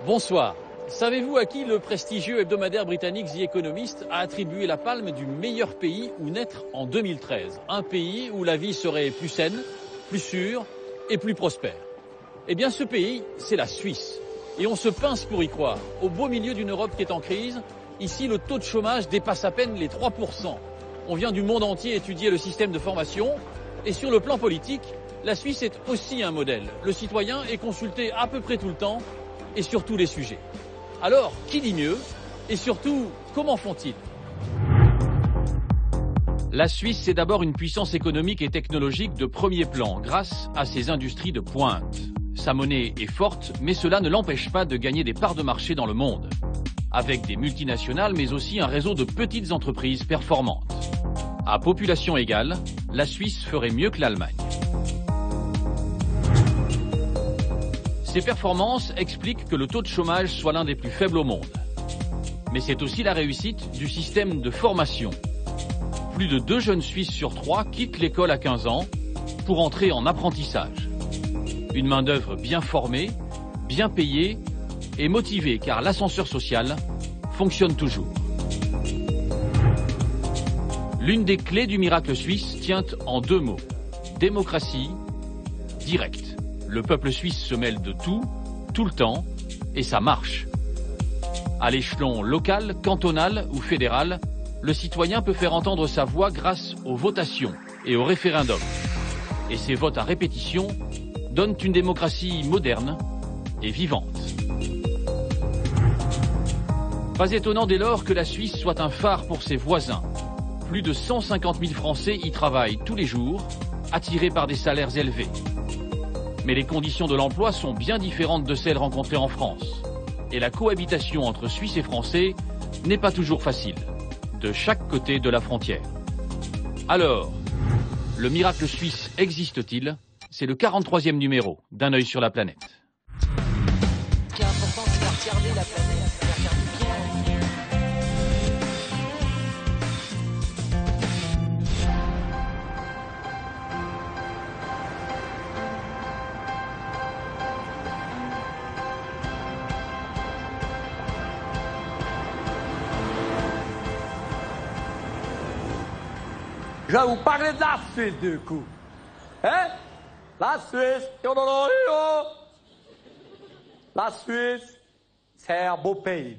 Bonsoir. Savez-vous à qui le prestigieux hebdomadaire britannique The Economist a attribué la palme du meilleur pays où naître en 2013? Un pays où la vie serait plus saine, plus sûre et plus prospère. Eh bien ce pays, c'est la Suisse. Et on se pince pour y croire. Au beau milieu d'une Europe qui est en crise, ici le taux de chômage dépasse à peine les 3%. On vient du monde entier étudier le système de formation. Et sur le plan politique, la Suisse est aussi un modèle. Le citoyen est consulté à peu près tout le temps et sur tous les sujets. Alors, qui dit mieux? Et surtout, comment font-ils? La Suisse, c'est d'abord une puissance économique et technologique de premier plan, grâce à ses industries de pointe. Sa monnaie est forte, mais cela ne l'empêche pas de gagner des parts de marché dans le monde, avec des multinationales, mais aussi un réseau de petites entreprises performantes. À population égale, la Suisse ferait mieux que l'Allemagne. Ces performances expliquent que le taux de chômage soit l'un des plus faibles au monde. Mais c'est aussi la réussite du système de formation. Plus de 2 jeunes Suisses sur 3 quittent l'école à 15 ans pour entrer en apprentissage. Une main-d'œuvre bien formée, bien payée et motivée, car l'ascenseur social fonctionne toujours. L'une des clés du miracle suisse tient en 2 mots: démocratie, direct. Le peuple suisse se mêle de tout le temps, et ça marche. À l'échelon local, cantonal ou fédéral, le citoyen peut faire entendre sa voix grâce aux votations et aux référendums. Et ces votes à répétition donnent une démocratie moderne et vivante. Pas étonnant dès lors que la Suisse soit un phare pour ses voisins. Plus de 150 000 Français y travaillent tous les jours, attirés par des salaires élevés. Mais les conditions de l'emploi sont bien différentes de celles rencontrées en France. Et la cohabitation entre Suisses et Français n'est pas toujours facile, de chaque côté de la frontière. Alors, le miracle suisse existe-t-il? C'est le 43e numéro d'Un œil sur la planète. Ce qui est important, c'est de regarder la planète, de regarder bien. Je vais vous parler de la Suisse, du coup. Hein? La Suisse, la Suisse, c'est un beau pays.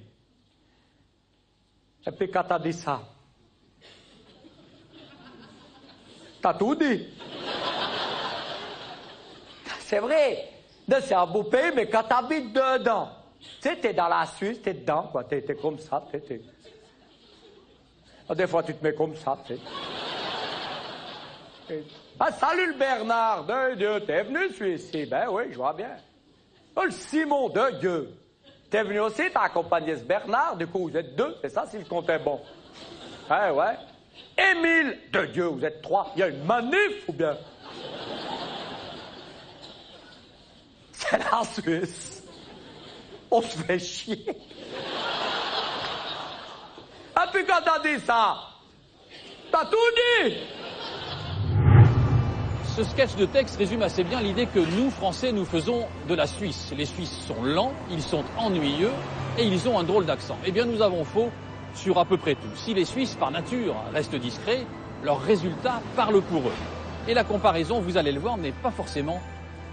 Et puis quand t'as dit ça, t'as tout dit. C'est vrai, c'est un beau pays, mais quand t'habites dedans, tu sais, t'es dans la Suisse, t'es dedans, quoi, t'es comme ça, t'es. Des fois, tu te mets comme ça, tu sais. Ah, salut le Bernard de Dieu, t'es venu ici? Ben oui, je vois bien. Oh, le Simon de Dieu, t'es venu aussi, t'as accompagné ce Bernard, du coup vous êtes 2, c'est ça si le compte est bon. Ouais. Émile de Dieu, vous êtes 3, il y a une manif ou bien? C'est la Suisse. On se fait chier. Et puis quand t'as dit ça, t'as tout dit. Ce sketch de texte résume assez bien l'idée que nous, Français, nous faisons de la Suisse. Les Suisses sont lents, ils sont ennuyeux et ils ont un drôle d'accent. Eh bien, nous avons faux sur à peu près tout. Si les Suisses, par nature, restent discrets, leurs résultats parlent pour eux. Et la comparaison, vous allez le voir, n'est pas forcément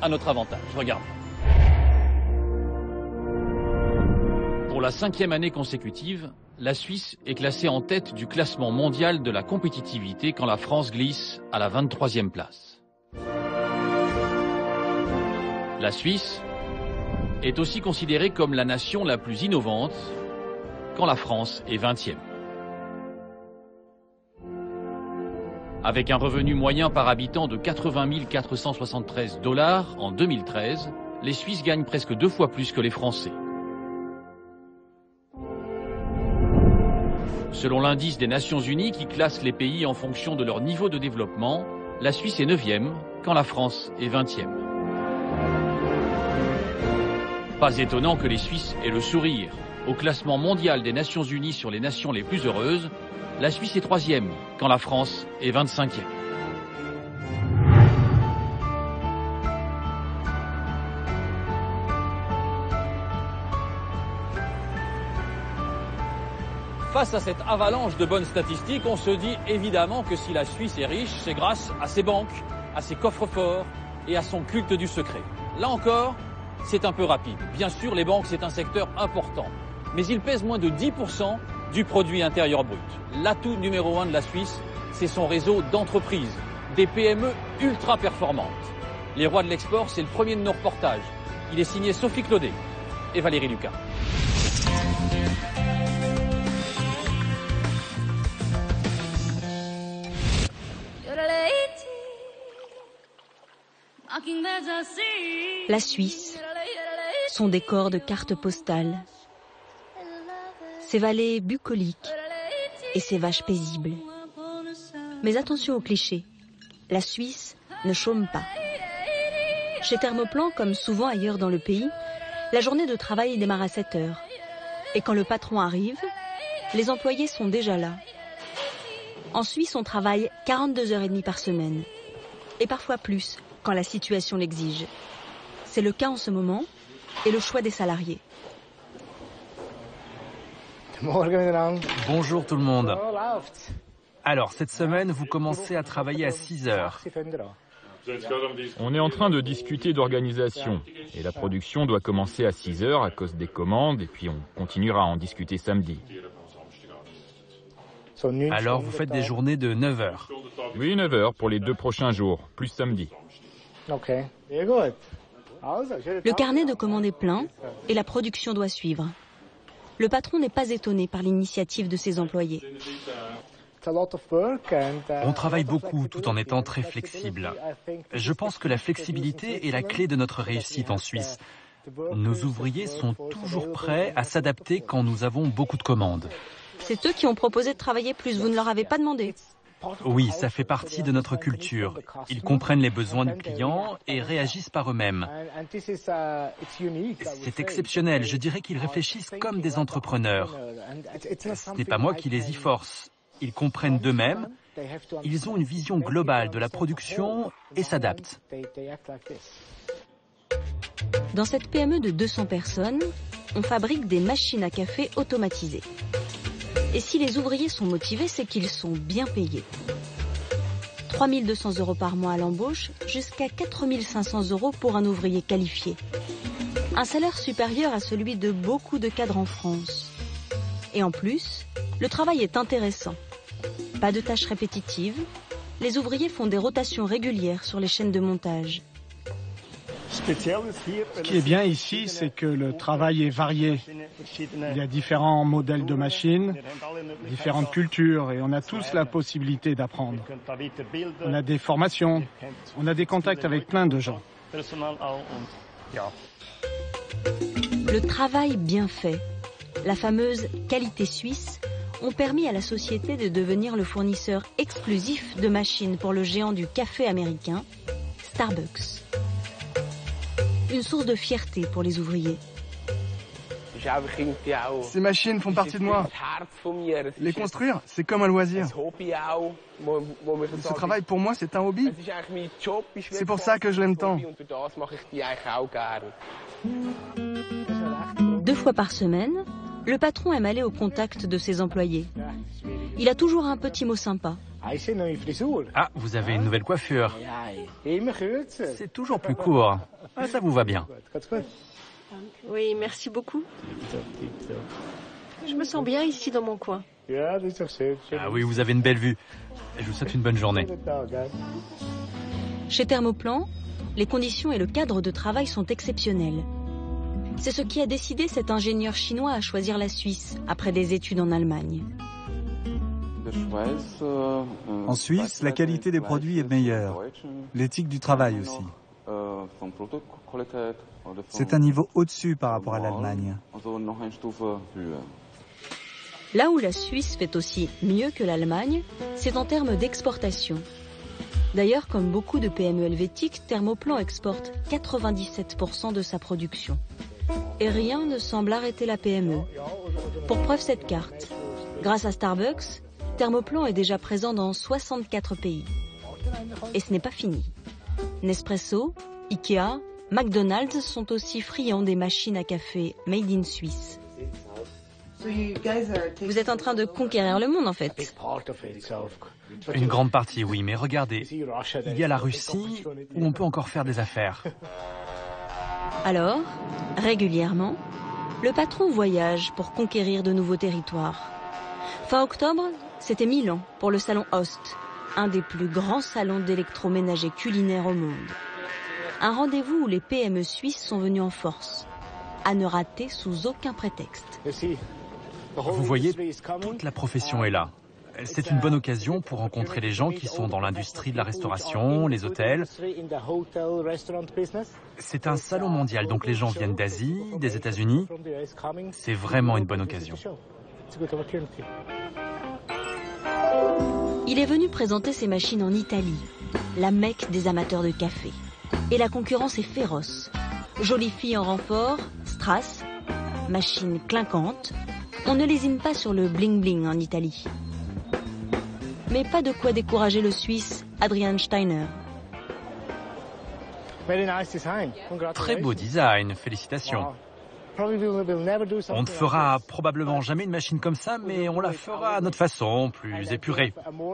à notre avantage. Regarde. Pour la 5e année consécutive, la Suisse est classée en tête du classement mondial de la compétitivité quand la France glisse à la 23e place. La Suisse est aussi considérée comme la nation la plus innovante quand la France est 20e. Avec un revenu moyen par habitant de 80 473 $ en 2013, les Suisses gagnent presque 2 fois plus que les Français. Selon l'indice des Nations Unies qui classe les pays en fonction de leur niveau de développement, la Suisse est 9e quand la France est 20e. Pas étonnant que les Suisses aient le sourire. Au classement mondial des Nations Unies sur les nations les plus heureuses, la Suisse est 3e quand la France est 25e. Face à cette avalanche de bonnes statistiques, on se dit évidemment que si la Suisse est riche, c'est grâce à ses banques, à ses coffres-forts et à son culte du secret. Là encore, c'est un peu rapide. Bien sûr, les banques, c'est un secteur important, mais il pèse moins de 10% du produit intérieur brut. L'atout numéro 1 de la Suisse, c'est son réseau d'entreprises, des PME ultra performantes. Les rois de l'export, c'est le premier de nos reportages. Il est signé Sophie Claudet et Valérie Lucas. La Suisse, son décor de cartes postales, ses vallées bucoliques et ses vaches paisibles. Mais attention aux clichés, la Suisse ne chôme pas. Chez Thermoplan, comme souvent ailleurs dans le pays, la journée de travail démarre à 7 heures. Et quand le patron arrive, les employés sont déjà là. En Suisse, on travaille 42h30 par semaine. Et parfois plus, quand la situation l'exige. C'est le cas en ce moment, et le choix des salariés. Bonjour tout le monde. Alors, cette semaine, vous commencez à travailler à 6 heures. On est en train de discuter d'organisation. Et la production doit commencer à 6 heures à cause des commandes, et puis on continuera à en discuter samedi. Alors, vous faites des journées de 9 heures. Oui, 9 heures pour les 2 prochains jours, plus samedi. Le carnet de commandes est plein et la production doit suivre. Le patron n'est pas étonné par l'initiative de ses employés. On travaille beaucoup tout en étant très flexible. Je pense que la flexibilité est la clé de notre réussite en Suisse. Nos ouvriers sont toujours prêts à s'adapter quand nous avons beaucoup de commandes. C'est eux qui ont proposé de travailler plus, vous ne leur avez pas demandé. Oui, ça fait partie de notre culture. Ils comprennent les besoins du client et réagissent par eux-mêmes. C'est exceptionnel, je dirais qu'ils réfléchissent comme des entrepreneurs. Ce n'est pas moi qui les y force. Ils comprennent d'eux-mêmes, ils ont une vision globale de la production et s'adaptent. Dans cette PME de 200 personnes, on fabrique des machines à café automatisées. Et si les ouvriers sont motivés, c'est qu'ils sont bien payés. 3 200 € par mois à l'embauche, jusqu'à 4 500 € pour un ouvrier qualifié. Un salaire supérieur à celui de beaucoup de cadres en France. Et en plus, le travail est intéressant. Pas de tâches répétitives, les ouvriers font des rotations régulières sur les chaînes de montage. Ce qui est bien ici, c'est que le travail est varié. Il y a différents modèles de machines, différentes cultures, et on a tous la possibilité d'apprendre. On a des formations, on a des contacts avec plein de gens. Le travail bien fait, la fameuse qualité suisse, ont permis à la société de devenir le fournisseur exclusif de machines pour le géant du café américain, Starbucks. Une source de fierté pour les ouvriers. Ces machines font partie de moi. Les construire, c'est comme un loisir. Ce travail, pour moi, c'est un hobby. C'est pour ça que je l'aime tant. 2 fois par semaine, le patron aime aller au contact de ses employés. Il a toujours un petit mot sympa. Ah, vous avez une nouvelle coiffure. C'est toujours plus court. Ah, ça vous va bien. Oui, merci beaucoup. Je me sens bien ici dans mon coin. Ah oui, vous avez une belle vue. Je vous souhaite une bonne journée. Chez Thermoplan, les conditions et le cadre de travail sont exceptionnels. C'est ce qui a décidé cet ingénieur chinois à choisir la Suisse après des études en Allemagne. En Suisse, la qualité des produits est meilleure. L'éthique du travail aussi. C'est un niveau au-dessus par rapport à l'Allemagne. Là où la Suisse fait aussi mieux que l'Allemagne, c'est en termes d'exportation. D'ailleurs, comme beaucoup de PME helvétiques, Thermoplan exporte 97% de sa production. Et rien ne semble arrêter la PME. Pour preuve cette carte, grâce à Starbucks, Thermoplan est déjà présent dans 64 pays. Et ce n'est pas fini. Nespresso, Ikea, McDonald's sont aussi friands des machines à café made in Suisse. Vous êtes en train de conquérir le monde, en fait. Une grande partie, oui, mais regardez, il y a la Russie où on peut encore faire des affaires. Alors, régulièrement, le patron voyage pour conquérir de nouveaux territoires. Fin octobre, c'était Milan pour le salon Host, un des plus grands salons d'électroménager culinaire au monde. Un rendez-vous où les PME suisses sont venues en force, à ne rater sous aucun prétexte. Vous voyez, toute la profession est là. C'est une bonne occasion pour rencontrer les gens qui sont dans l'industrie de la restauration, les hôtels. C'est un salon mondial, donc les gens viennent d'Asie, des États-Unis. C'est vraiment une bonne occasion. Il est venu présenter ses machines en Italie, la Mecque des amateurs de café. Et la concurrence est féroce. Jolies filles en renfort, strass, machines clinquantes. On ne lésine pas sur le bling-bling en Italie. Mais pas de quoi décourager le Suisse Adrian Steiner. Très beau design, félicitations. On ne fera probablement jamais une machine comme ça, mais on la fera à notre façon, plus épurée,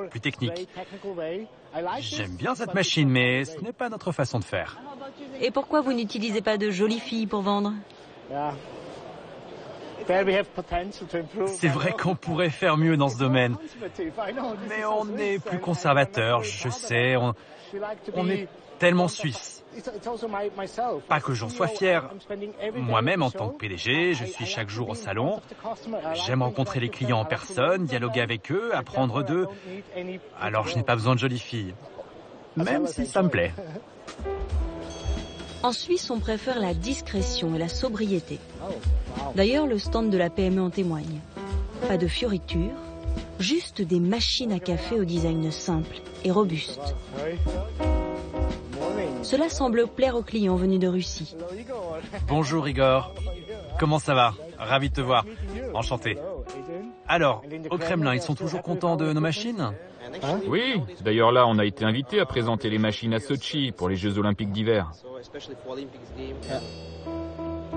plus technique. J'aime bien cette machine, mais ce n'est pas notre façon de faire. Et pourquoi vous n'utilisez pas de jolies filles pour vendre ? C'est vrai qu'on pourrait faire mieux dans ce domaine. Mais on est plus conservateur, je sais. On est tellement suisse. Pas que j'en sois fier. Moi-même, en tant que PDG, je suis chaque jour au salon. J'aime rencontrer les clients en personne, dialoguer avec eux, apprendre d'eux. Alors je n'ai pas besoin de jolies filles. Même si ça me plaît. En Suisse, on préfère la discrétion et la sobriété. D'ailleurs, le stand de la PME en témoigne. Pas de fioritures, juste des machines à café au design simple et robuste. Cela semble plaire aux clients venus de Russie. Bonjour Igor, comment ça va? Ravi de te voir, enchanté. Alors, au Kremlin, ils sont toujours contents de nos machines? Oui, d'ailleurs là, on a été invité à présenter les machines à Sochi pour les Jeux Olympiques d'hiver.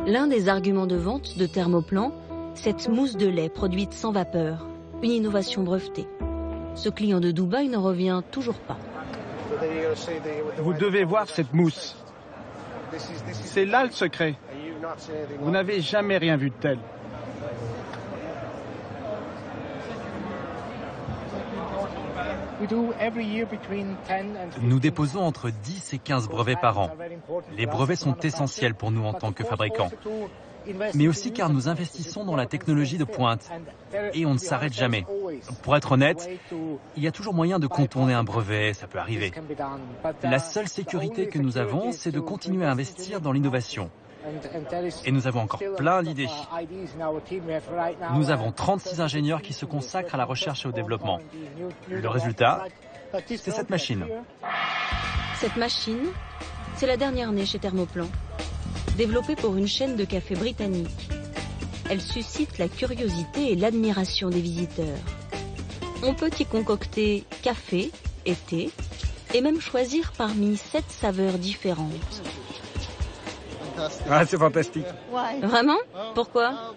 L'un des arguments de vente de Thermoplan, cette mousse de lait produite sans vapeur, une innovation brevetée. Ce client de Dubaï n'en revient toujours pas. Vous devez voir cette mousse. C'est là le secret. Vous n'avez jamais rien vu de tel. Nous déposons entre 10 et 15 brevets par an. Les brevets sont essentiels pour nous en tant que fabricants. Mais aussi car nous investissons dans la technologie de pointe. Et on ne s'arrête jamais. Pour être honnête, il y a toujours moyen de contourner un brevet, ça peut arriver. La seule sécurité que nous avons, c'est de continuer à investir dans l'innovation. Et nous avons encore plein d'idées. Nous avons 36 ingénieurs qui se consacrent à la recherche et au développement. Le résultat, c'est cette machine. Cette machine, c'est la dernière née chez Thermoplan. Développée pour une chaîne de café britannique. Elle suscite la curiosité et l'admiration des visiteurs. On peut y concocter café et thé, et même choisir parmi 7 saveurs différentes. Ah, c'est fantastique. Vraiment? Pourquoi?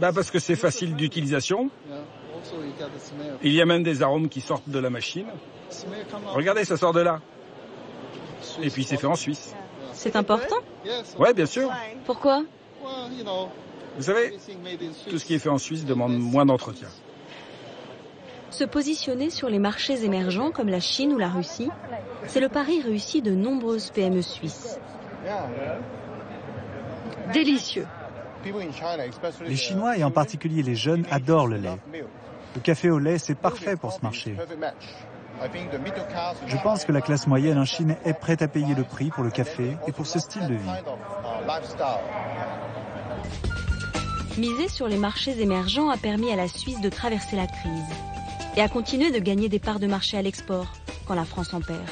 Parce que c'est facile d'utilisation. Il y a même des arômes qui sortent de la machine. Regardez, ça sort de là. Et puis c'est fait en Suisse. C'est important? Ouais, bien sûr. Pourquoi? Vous savez, tout ce qui est fait en Suisse demande moins d'entretien. Se positionner sur les marchés émergents comme la Chine ou la Russie, c'est le pari réussi de nombreuses PME suisses. Délicieux. Les Chinois et en particulier les jeunes adorent le lait. Le café au lait, c'est parfait pour ce marché. Je pense que la classe moyenne en Chine est prête à payer le prix pour le café et pour ce style de vie. Miser sur les marchés émergents a permis à la Suisse de traverser la crise et à continuer de gagner des parts de marché à l'export quand la France en perd.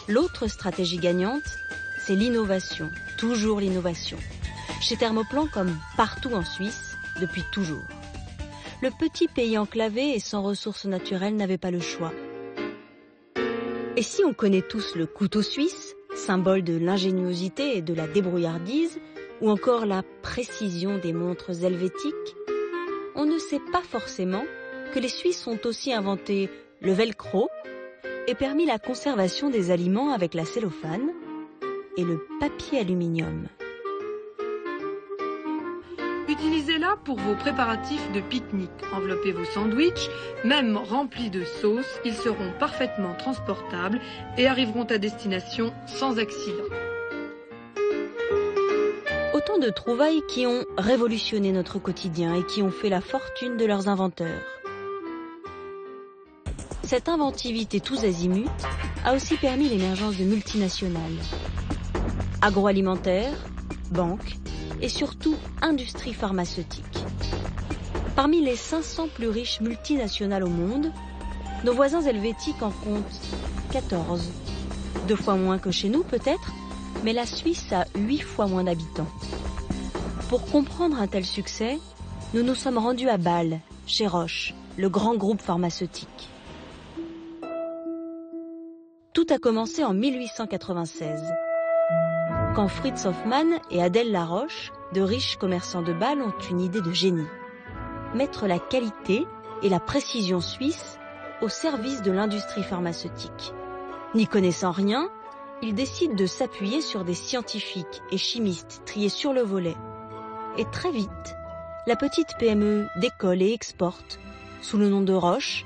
L'autre stratégie gagnante, c'est l'innovation, toujours l'innovation. Chez Thermoplan comme partout en Suisse, depuis toujours. Le petit pays enclavé et sans ressources naturelles n'avait pas le choix. Et si on connaît tous le couteau suisse, symbole de l'ingéniosité et de la débrouillardise, ou encore la précision des montres helvétiques, on ne sait pas forcément que les Suisses ont aussi inventé le velcro et permis la conservation des aliments avec la cellophane et le papier aluminium. Utilisez-la pour vos préparatifs de pique-nique. Enveloppez vos sandwichs, même remplis de sauce, ils seront parfaitement transportables et arriveront à destination sans accident. Autant de trouvailles qui ont révolutionné notre quotidien et qui ont fait la fortune de leurs inventeurs. Cette inventivité tous azimuts a aussi permis l'émergence de multinationales. Agroalimentaires, banques et surtout industrie pharmaceutique. Parmi les 500 plus riches multinationales au monde, nos voisins helvétiques en comptent 14. 2 fois moins que chez nous peut-être, mais la Suisse a 8 fois moins d'habitants. Pour comprendre un tel succès, nous nous sommes rendus à Bâle, chez Roche, le grand groupe pharmaceutique. Tout a commencé en 1896, quand Fritz Hoffmann et Adèle Laroche, de riches commerçants de Bâle, ont une idée de génie. Mettre la qualité et la précision suisse au service de l'industrie pharmaceutique. N'y connaissant rien, ils décident de s'appuyer sur des scientifiques et chimistes triés sur le volet. Et très vite, la petite PME décolle et exporte, sous le nom de Roche,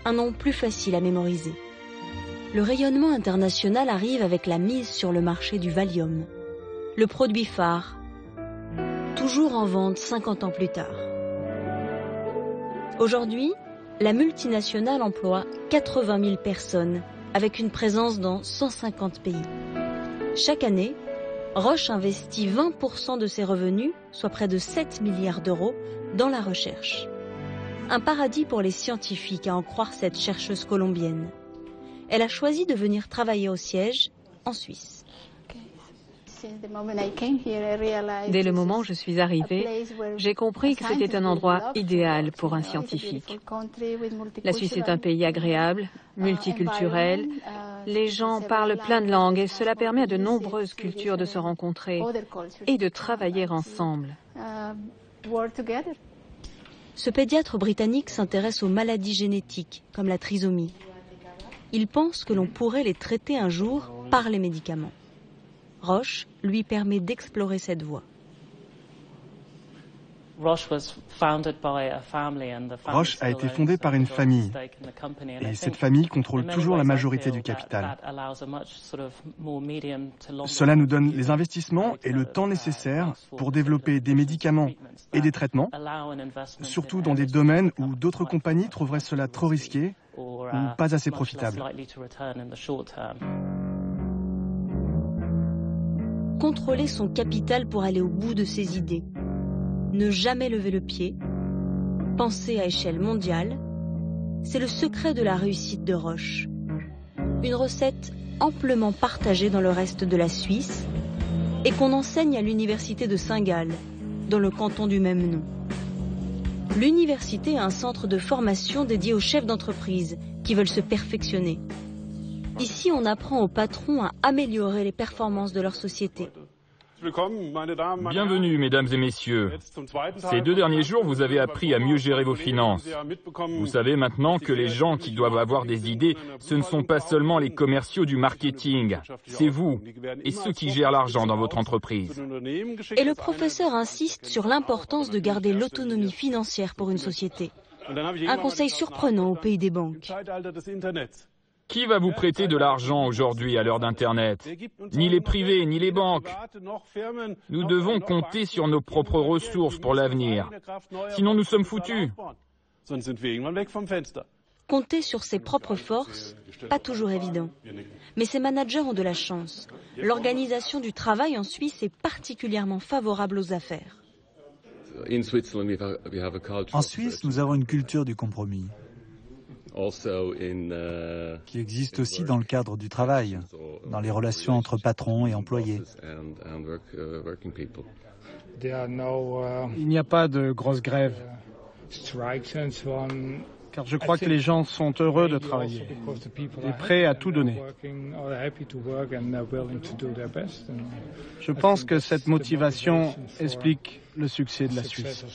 un nom plus facile à mémoriser. Le rayonnement international arrive avec la mise sur le marché du Valium, le produit phare, toujours en vente 50 ans plus tard. Aujourd'hui, la multinationale emploie 80 000 personnes, avec une présence dans 150 pays. Chaque année, Roche investit 20% de ses revenus, soit près de 7 milliards d'euros, dans la recherche. Un paradis pour les scientifiques, à en croire cette chercheuse colombienne. Elle a choisi de venir travailler au siège, en Suisse. Dès le moment où je suis arrivée, j'ai compris que c'était un endroit idéal pour un scientifique. La Suisse est un pays agréable, multiculturel. Les gens parlent plein de langues et cela permet à de nombreuses cultures de se rencontrer et de travailler ensemble. Ce pédiatre britannique s'intéresse aux maladies génétiques, comme la trisomie. Il pense que l'on pourrait les traiter un jour par les médicaments. Roche lui permet d'explorer cette voie. Roche a été fondée par une famille et cette famille contrôle toujours la majorité du capital. Cela nous donne les investissements et le temps nécessaires pour développer des médicaments et des traitements, surtout dans des domaines où d'autres compagnies trouveraient cela trop risqué ou pas assez profitable. Contrôler son capital pour aller au bout de ses idées. Ne jamais lever le pied. Penser à échelle mondiale. C'est le secret de la réussite de Roche. Une recette amplement partagée dans le reste de la Suisse et qu'on enseigne à l'université de Saint-Gall, dans le canton du même nom. L'université a un centre de formation dédié aux chefs d'entreprise qui veulent se perfectionner. Ici, on apprend aux patrons à améliorer les performances de leur société. Bienvenue, mesdames et messieurs. Ces 2 derniers jours, vous avez appris à mieux gérer vos finances. Vous savez maintenant que les gens qui doivent avoir des idées, ce ne sont pas seulement les commerciaux du marketing, c'est vous et ceux qui gèrent l'argent dans votre entreprise. Et le professeur insiste sur l'importance de garder l'autonomie financière pour une société. Un conseil surprenant au pays des banques. Qui va vous prêter de l'argent aujourd'hui à l'heure d'Internet? Ni les privés, ni les banques. Nous devons compter sur nos propres ressources pour l'avenir. Sinon, nous sommes foutus. Compter sur ses propres forces, pas toujours évident. Mais ces managers ont de la chance. L'organisation du travail en Suisse est particulièrement favorable aux affaires. En Suisse, nous avons une culture du compromis qui existe aussi dans le cadre du travail, dans les relations entre patrons et employés. Il n'y a pas de grosses grèves. car je crois que les gens sont heureux de travailler et prêts à tout donner. Je pense que cette motivation explique le succès de la Suisse.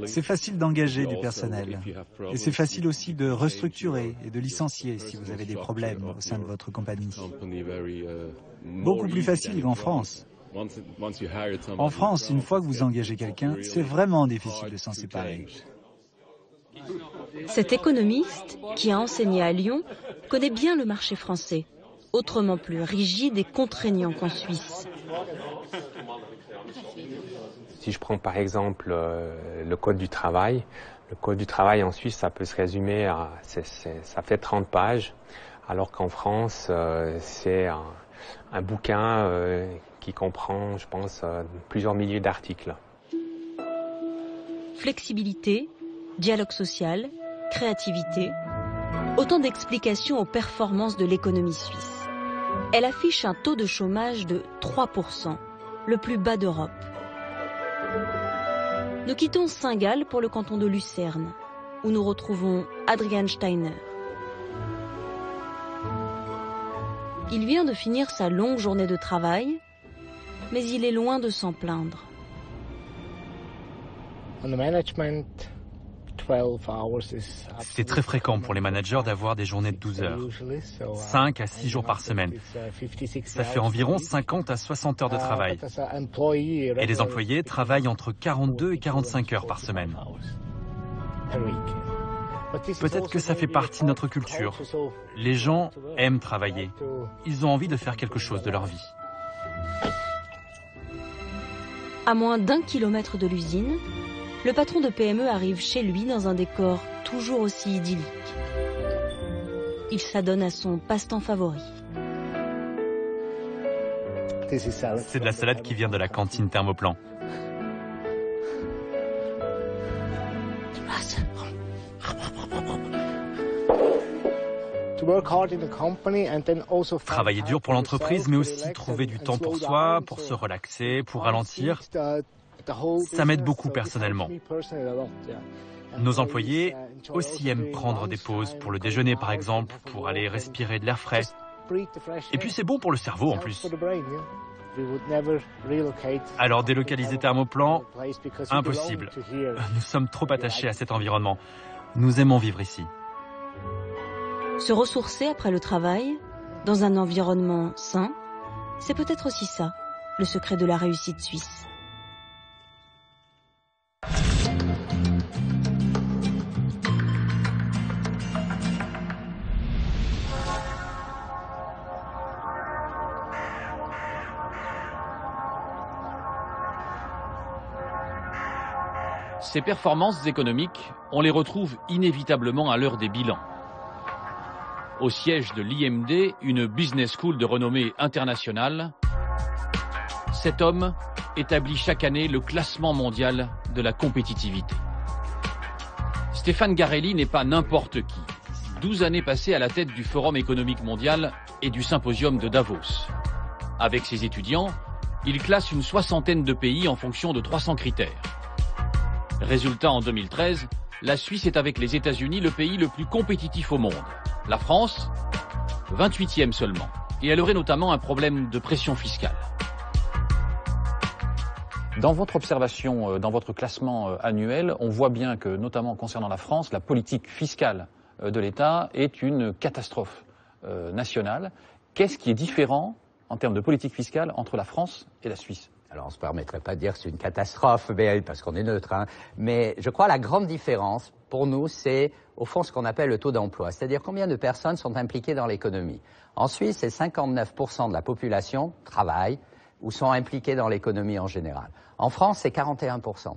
C'est facile d'engager du personnel et c'est facile aussi de restructurer et de licencier si vous avez des problèmes au sein de votre compagnie. Beaucoup plus facile qu'en France. En France, une fois que vous engagez quelqu'un, c'est vraiment difficile de s'en séparer. Cet économiste, qui a enseigné à Lyon, connaît bien le marché français, autrement plus rigide et contraignant qu'en Suisse. Si je prends par exemple le Code du travail en Suisse, ça peut se résumer à, ça fait 30 pages, alors qu'en France, c'est un bouquin qui comprend, je pense, plusieurs milliers d'articles. Flexibilité, dialogue social, créativité, autant d'explications aux performances de l'économie suisse. Elle affiche un taux de chômage de 3%, le plus bas d'Europe. Nous quittons Saint-Gall pour le canton de Lucerne, où nous retrouvons Adrian Steiner. Il vient de finir sa longue journée de travail, mais il est loin de s'en plaindre. C'est très fréquent pour les managers d'avoir des journées de 12 heures, 5 à 6 jours par semaine. Ça fait environ 50 à 60 heures de travail. Et les employés travaillent entre 42 et 45 heures par semaine. Peut-être que ça fait partie de notre culture. Les gens aiment travailler. Ils ont envie de faire quelque chose de leur vie. À moins d'1 kilomètre de l'usine, le patron de PME arrive chez lui dans un décor toujours aussi idyllique. Il s'adonne à son passe-temps favori. C'est de la salade qui vient de la cantine Thermoplan. Travailler dur pour l'entreprise, mais aussi trouver du temps pour soi, pour se relaxer, pour ralentir. Ça m'aide beaucoup personnellement. Nos employés aussi aiment prendre des pauses pour le déjeuner, par exemple, pour aller respirer de l'air frais. Et puis c'est bon pour le cerveau en plus. Alors délocaliser Thermoplan, impossible. Nous sommes trop attachés à cet environnement. Nous aimons vivre ici. Se ressourcer après le travail, dans un environnement sain, c'est peut-être aussi ça, le secret de la réussite suisse. Ces performances économiques, on les retrouve inévitablement à l'heure des bilans. Au siège de l'IMD, une business school de renommée internationale, cet homme établit chaque année le classement mondial de la compétitivité. Stéphane Garelli n'est pas n'importe qui. 12 années passées à la tête du Forum économique mondial et du Symposium de Davos. Avec ses étudiants, il classe une 60aine de pays en fonction de 300 critères. Résultat en 2013, la Suisse est avec les États-Unis le pays le plus compétitif au monde. La France, 28e seulement. Et elle aurait notamment un problème de pression fiscale. Dans votre observation, dans votre classement annuel, on voit bien que, notamment concernant la France, la politique fiscale de l'État est une catastrophe nationale. Qu'est-ce qui est différent en termes de politique fiscale entre la France et la Suisse ? Alors, on ne se permettrait pas de dire que c'est une catastrophe, parce qu'on est neutre, hein. Mais je crois que la grande différence, pour nous, c'est au fond ce qu'on appelle le taux d'emploi, c'est-à-dire combien de personnes sont impliquées dans l'économie. En Suisse, c'est 59% de la population travaille ou sont impliquées dans l'économie en général. En France, c'est 41%.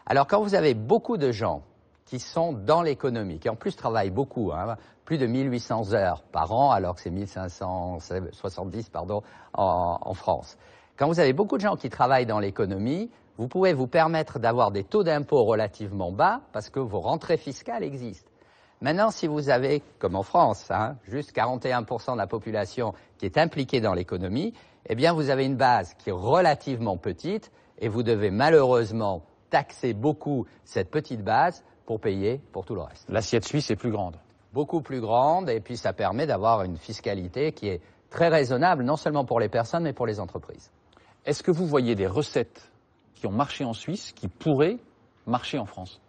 Alors, quand vous avez beaucoup de gens qui sont dans l'économie, qui en plus travaillent beaucoup, hein, plus de 1800 heures par an, alors que c'est 1570 en France. Quand vous avez beaucoup de gens qui travaillent dans l'économie, vous pouvez vous permettre d'avoir des taux d'impôt relativement bas parce que vos rentrées fiscales existent. Maintenant, si vous avez, comme en France, hein, juste 41% de la population qui est impliquée dans l'économie, eh bien vous avez une base qui est relativement petite et vous devez malheureusement taxer beaucoup cette petite base pour payer pour tout le reste. L'assiette suisse est plus grande. Beaucoup plus grande, et puis ça permet d'avoir une fiscalité qui est très raisonnable, non seulement pour les personnes, mais pour les entreprises. Est-ce que vous voyez des recettes qui ont marché en Suisse, qui pourraient marcher en France?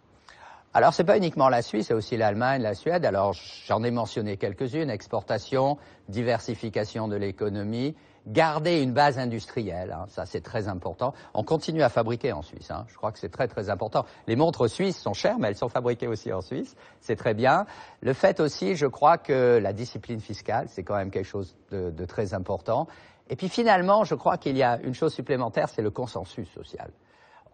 Alors, c'est pas uniquement la Suisse, c'est aussi l'Allemagne, la Suède. Alors, j'en ai mentionné quelques-unes. Exportation, diversification de l'économie, garder une base industrielle, hein, ça c'est très important. On continue à fabriquer en Suisse, hein, je crois que c'est très très important. Les montres suisses sont chères, mais elles sont fabriquées aussi en Suisse, c'est très bien. Le fait aussi, je crois que la discipline fiscale, c'est quand même quelque chose de très important. Et puis finalement, je crois qu'il y a une chose supplémentaire, c'est le consensus social.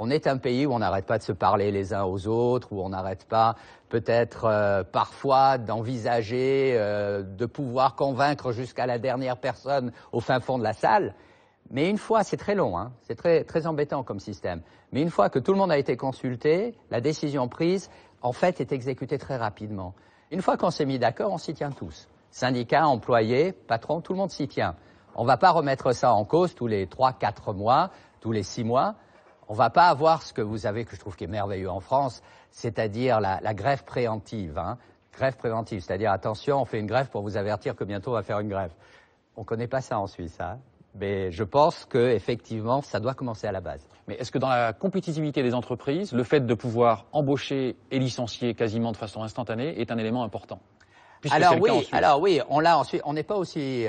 On est un pays où on n'arrête pas de se parler les uns aux autres, où on n'arrête pas peut-être parfois d'envisager de pouvoir convaincre jusqu'à la dernière personne au fin fond de la salle. Mais une fois, c'est très long, hein, c'est très, très embêtant comme système. Mais une fois que tout le monde a été consulté, la décision prise, en fait, est exécutée très rapidement. Une fois qu'on s'est mis d'accord, on s'y tient tous. Syndicats, employés, patrons, tout le monde s'y tient. On ne va pas remettre ça en cause tous les 3-4 mois, tous les 6 mois. On ne va pas avoir ce que vous avez, que je trouve qui est merveilleux en France, c'est-à-dire la grève préventive. Hein. Grève préventive, c'est-à-dire attention, on fait une grève pour vous avertir que bientôt on va faire une grève. On ne connaît pas ça en Suisse, hein. Mais je pense qu'effectivement, ça doit commencer à la base. Mais est-ce que dans la compétitivité des entreprises, le fait de pouvoir embaucher et licencier quasiment de façon instantanée est un élément important? Alors oui, on n'est pas aussi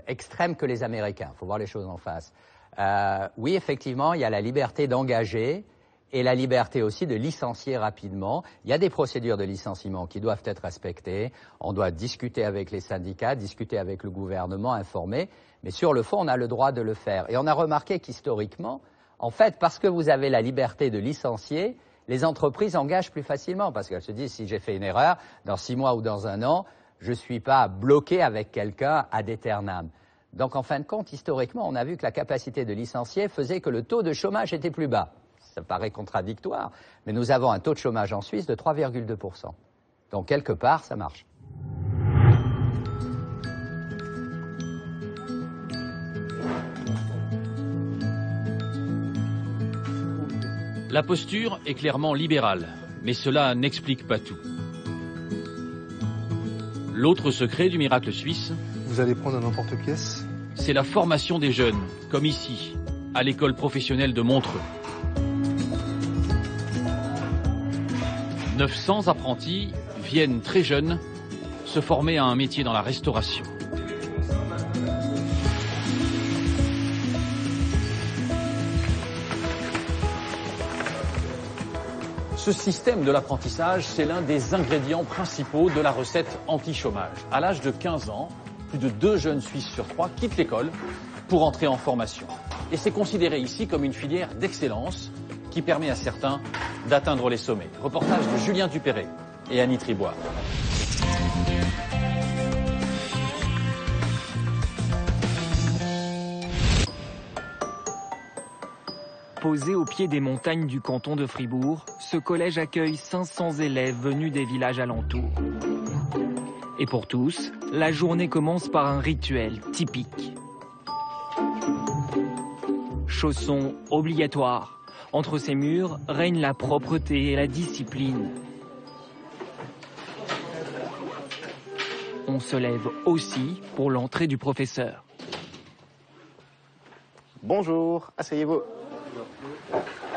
extrême que les Américains, il faut voir les choses en face. Oui, effectivement, il y a la liberté d'engager et la liberté aussi de licencier rapidement. Il y a des procédures de licenciement qui doivent être respectées. On doit discuter avec les syndicats, discuter avec le gouvernement, informer. Mais sur le fond, on a le droit de le faire. Et on a remarqué qu'historiquement, en fait, parce que vous avez la liberté de licencier, les entreprises engagent plus facilement parce qu'elles se disent si j'ai fait une erreur, dans 6 mois ou dans 1 an, je ne suis pas bloqué avec quelqu'un ad aeternam. Donc, en fin de compte, historiquement, on a vu que la capacité de licencier faisait que le taux de chômage était plus bas. Ça paraît contradictoire, mais nous avons un taux de chômage en Suisse de 3,2%. Donc, quelque part, ça marche. La posture est clairement libérale, mais cela n'explique pas tout. L'autre secret du miracle suisse, vous allez prendre un emporte-pièce? C'est la formation des jeunes, comme ici, à l'école professionnelle de Montreux. 900 apprentis viennent très jeunes se former à un métier dans la restauration. Ce système de l'apprentissage, c'est l'un des ingrédients principaux de la recette anti-chômage. À l'âge de 15 ans, plus de 2 jeunes Suisses sur 3 quittent l'école pour entrer en formation. Et c'est considéré ici comme une filière d'excellence qui permet à certains d'atteindre les sommets. Reportage de Julien Dupéret et Annie Tribois. Posé au pied des montagnes du canton de Fribourg, ce collège accueille 500 élèves venus des villages alentours. Et pour tous, la journée commence par un rituel typique. Chaussons obligatoires. Entre ces murs règne la propreté et la discipline. On se lève aussi pour l'entrée du professeur. Bonjour, asseyez-vous.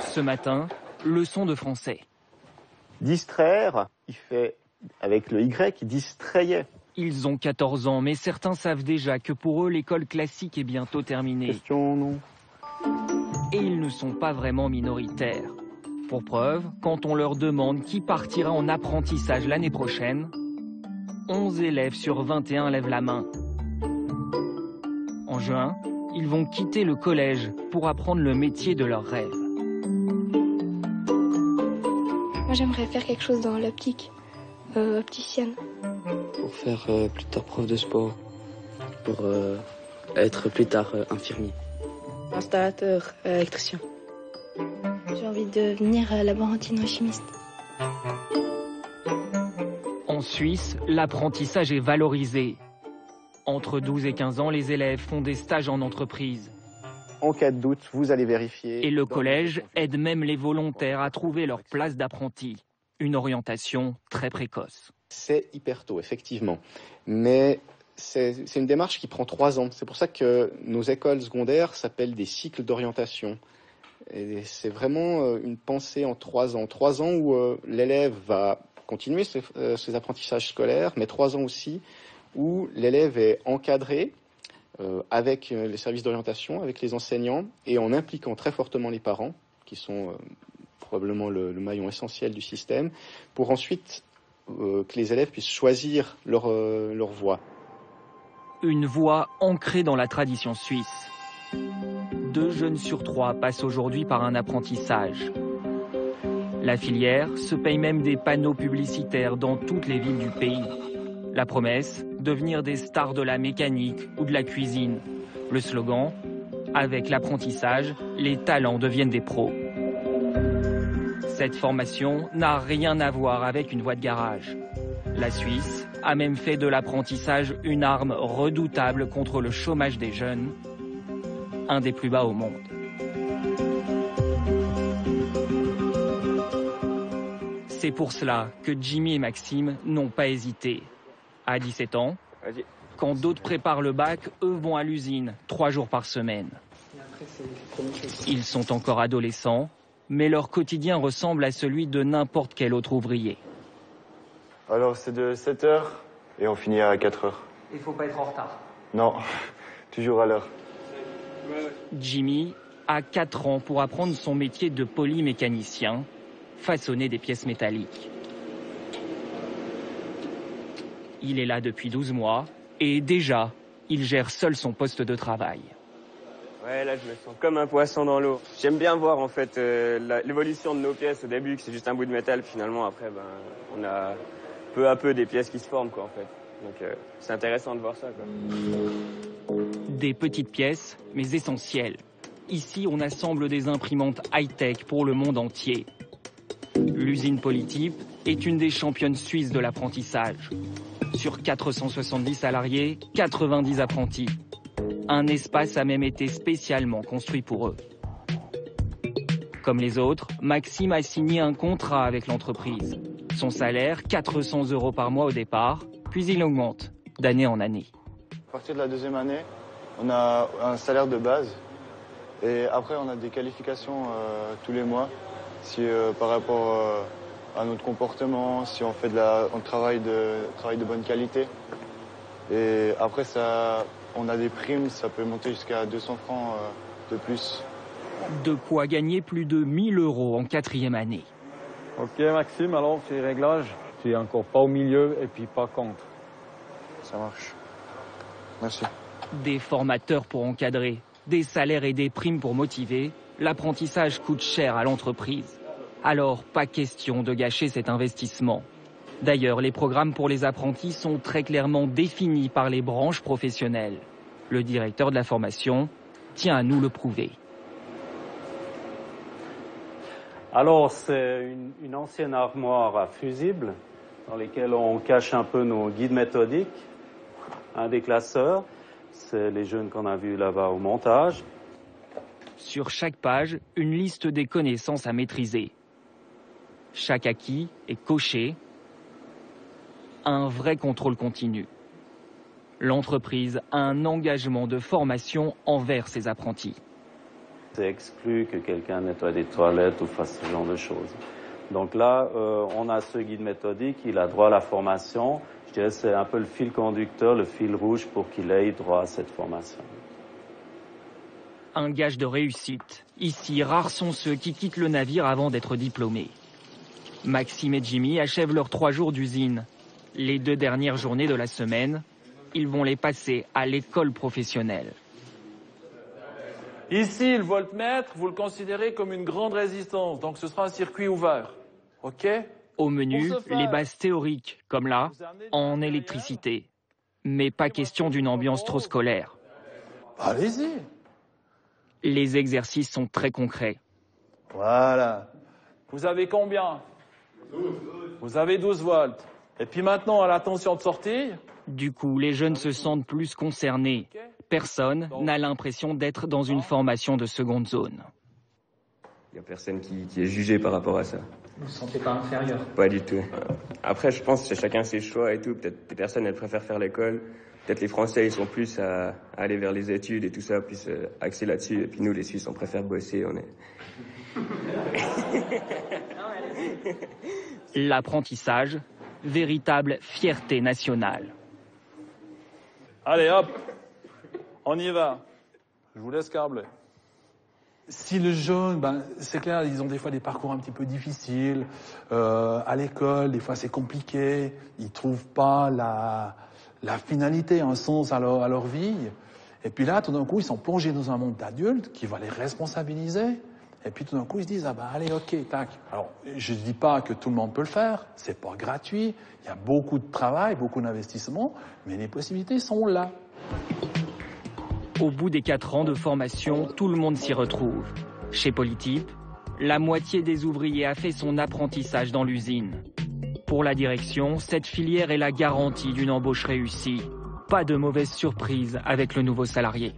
Ce matin, leçon de français. Distraire, il fait avec le Y, distrayait. Ils ont 14 ans, mais certains savent déjà que pour eux, l'école classique est bientôt terminée. Question, non. Et ils ne sont pas vraiment minoritaires. Pour preuve, quand on leur demande qui partira en apprentissage l'année prochaine, 11 élèves sur 21 lèvent la main. En juin, ils vont quitter le collège pour apprendre le métier de leurs rêves. Moi, j'aimerais faire quelque chose dans l'optique, opticienne. Pour faire plus tard prof de sport, pour être plus tard infirmier. Installateur, électricien. J'ai envie de devenir laborantine chimiste. En Suisse, l'apprentissage est valorisé. Entre 12 et 15 ans, les élèves font des stages en entreprise. En cas de doute, vous allez vérifier. Et le collège aide même les volontaires à trouver leur place d'apprenti. une orientation très précoce. C'est hyper tôt, effectivement. Mais c'est une démarche qui prend 3 ans. C'est pour ça que nos écoles secondaires s'appellent des cycles d'orientation. Et c'est vraiment une pensée en 3 ans. 3 ans où l'élève va continuer ses apprentissages scolaires, mais 3 ans aussi où l'élève est encadré avec les services d'orientation, avec les enseignants, et en impliquant très fortement les parents, qui sont probablement le maillon essentiel du système, pour ensuite que les élèves puissent choisir leur voie. Une voie ancrée dans la tradition suisse. 2 jeunes sur 3 passent aujourd'hui par un apprentissage. La filière se paye même des panneaux publicitaires dans toutes les villes du pays. La promesse, devenir des stars de la mécanique ou de la cuisine. Le slogan, avec l'apprentissage, les talents deviennent des pros. Cette formation n'a rien à voir avec une voie de garage. La Suisse a même fait de l'apprentissage une arme redoutable contre le chômage des jeunes, un des plus bas au monde. C'est pour cela que Jimmy et Maxime n'ont pas hésité. À 17 ans, quand d'autres préparent le bac, eux vont à l'usine 3 jours par semaine. Ils sont encore adolescents, mais leur quotidien ressemble à celui de n'importe quel autre ouvrier. Alors c'est de 7h et on finit à 4h. Il ne faut pas être en retard. Non, toujours à l'heure. Jimmy a 4 ans pour apprendre son métier de polymécanicien, façonner des pièces métalliques. Il est là depuis 12 mois et déjà, il gère seul son poste de travail. Ouais, là je me sens comme un poisson dans l'eau. J'aime bien voir en fait l'évolution de nos pièces au début, que c'est juste un bout de métal, finalement après on a peu à peu des pièces qui se forment quoi en fait. Donc c'est intéressant de voir ça quoi. Des petites pièces, mais essentielles. Ici, on assemble des imprimantes high-tech pour le monde entier. L'usine Polytype est une des championnes suisses de l'apprentissage. Sur 470 salariés, 90 apprentis. Un espace a même été spécialement construit pour eux. Comme les autres, Maxime a signé un contrat avec l'entreprise. Son salaire, 400 € par mois au départ, puis il augmente d'année en année. À partir de la 2e année, on a un salaire de base et après on a des qualifications tous les mois si par rapport à notre comportement, si on fait on travaille de bonne qualité. Et après on a des primes, ça peut monter jusqu'à 200 francs de plus. De quoi gagner plus de 1 000 € en 4e année. Ok Maxime, alors ces réglages, tu es encore pas au milieu et puis pas contre. Ça marche. Merci. Des formateurs pour encadrer, des salaires et des primes pour motiver, l'apprentissage coûte cher à l'entreprise. Alors, pas question de gâcher cet investissement. D'ailleurs, les programmes pour les apprentis sont très clairement définis par les branches professionnelles. Le directeur de la formation tient à nous le prouver. Alors, c'est une ancienne armoire à fusibles dans laquelle on cache un peu nos guides méthodiques. Un des classeurs, c'est les jeunes qu'on a vus là-bas au montage. Sur chaque page, une liste des connaissances à maîtriser. Chaque acquis est coché. Un vrai contrôle continu. L'entreprise a un engagement de formation envers ses apprentis. C'est exclu que quelqu'un nettoie des toilettes ou fasse ce genre de choses. Donc là, on a ce guide méthodique, il a droit à la formation. Je dirais que c'est un peu le fil conducteur, le fil rouge pour qu'il ait droit à cette formation. Un gage de réussite. Ici, rares sont ceux qui quittent le navire avant d'être diplômés. Maxime et Jimmy achèvent leurs 3 jours d'usine. Les 2 dernières journées de la semaine, ils vont les passer à l'école professionnelle. Ici, le voltmètre, vous le considérez comme une grande résistance, donc ce sera un circuit ouvert. OK ? Au menu, les bases théoriques, comme là, en électricité. Mais pas question d'une ambiance trop scolaire. Allez-y. Les exercices sont très concrets. Voilà. Vous avez combien ? 12. Vous avez 12 volts. Et puis maintenant, à la tension de sortie. Du coup, les jeunes se sentent plus concernés. Personne n'a l'impression d'être dans une formation de seconde zone. Il n'y a personne qui est jugé par rapport à ça. Vous ne vous sentez pas inférieur? Pas du tout. Après, je pense que chacun ses choix et tout. Peut-être des personnes, elles préfèrent faire l'école. Peut-être les Français, ils sont plus à aller vers les études et tout ça, plus axés là-dessus. Et puis nous, les Suisses, on préfère bosser. On est... L'apprentissage, véritable fierté nationale. Allez hop, on y va. Je vous laisse câbler. Si le jeune, c'est clair, ils ont des fois des parcours un petit peu difficiles. À l'école, des fois c'est compliqué. Ils trouvent pas la finalité, un sens à leur vie. Et puis là, tout d'un coup, ils sont plongés dans un monde d'adultes qui va les responsabiliser. Et puis tout d'un coup, ils se disent, allez, ok, tac. Alors, je ne dis pas que tout le monde peut le faire. C'est pas gratuit. Il y a beaucoup de travail, beaucoup d'investissement. Mais les possibilités sont là. Au bout des 4 ans de formation, tout le monde s'y retrouve. Chez Polytype, la moitié des ouvriers a fait son apprentissage dans l'usine. Pour la direction, cette filière est la garantie d'une embauche réussie. Pas de mauvaise surprise avec le nouveau salarié.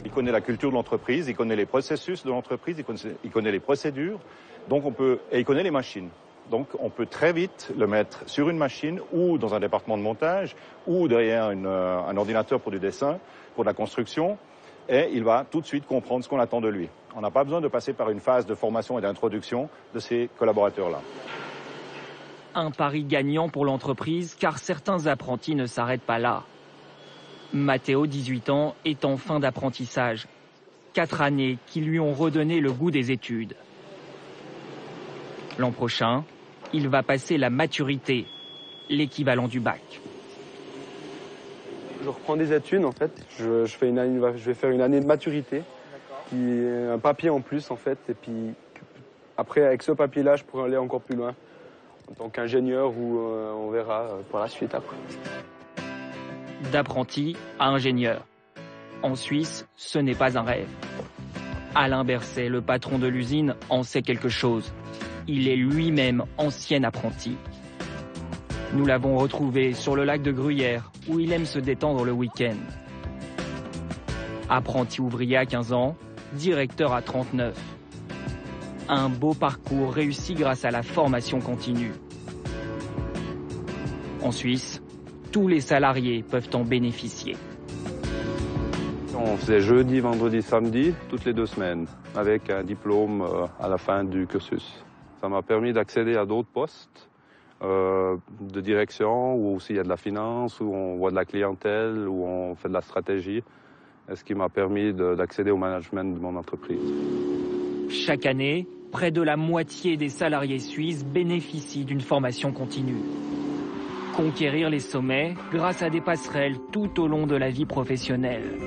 Il connaît la culture de l'entreprise, il connaît les processus de l'entreprise, il connaît les procédures, et il connaît les machines. Donc on peut très vite le mettre sur une machine ou dans un département de montage ou derrière un ordinateur pour du dessin, pour de la construction, et il va tout de suite comprendre ce qu'on attend de lui. On n'a pas besoin de passer par une phase de formation et d'introduction de ces collaborateurs-là. Un pari gagnant pour l'entreprise car certains apprentis ne s'arrêtent pas là. Matteo, 18 ans, est en fin d'apprentissage. 4 années qui lui ont redonné le goût des études. L'an prochain, il va passer la maturité, l'équivalent du bac. Je reprends des études en fait. Je vais faire une année de maturité, puis un papier en plus en fait. Et puis après, avec ce papier-là, je pourrai aller encore plus loin en tant qu'ingénieur ou on verra pour la suite après. D'apprenti à ingénieur. En Suisse, ce n'est pas un rêve. Alain Berset, le patron de l'usine, en sait quelque chose. Il est lui-même ancien apprenti. Nous l'avons retrouvé sur le lac de Gruyère, où il aime se détendre le week-end. Apprenti ouvrier à 15 ans, directeur à 39. Un beau parcours réussi grâce à la formation continue. En Suisse, tous les salariés peuvent en bénéficier. On faisait jeudi, vendredi, samedi, toutes les 2 semaines, avec un diplôme à la fin du cursus. Ça m'a permis d'accéder à d'autres postes de direction, où aussi il y a de la finance, où on voit de la clientèle, où on fait de la stratégie, ce qui m'a permis d'accéder au management de mon entreprise. Chaque année, près de la moitié des salariés suisses bénéficient d'une formation continue. Conquérir les sommets grâce à des passerelles tout au long de la vie professionnelle.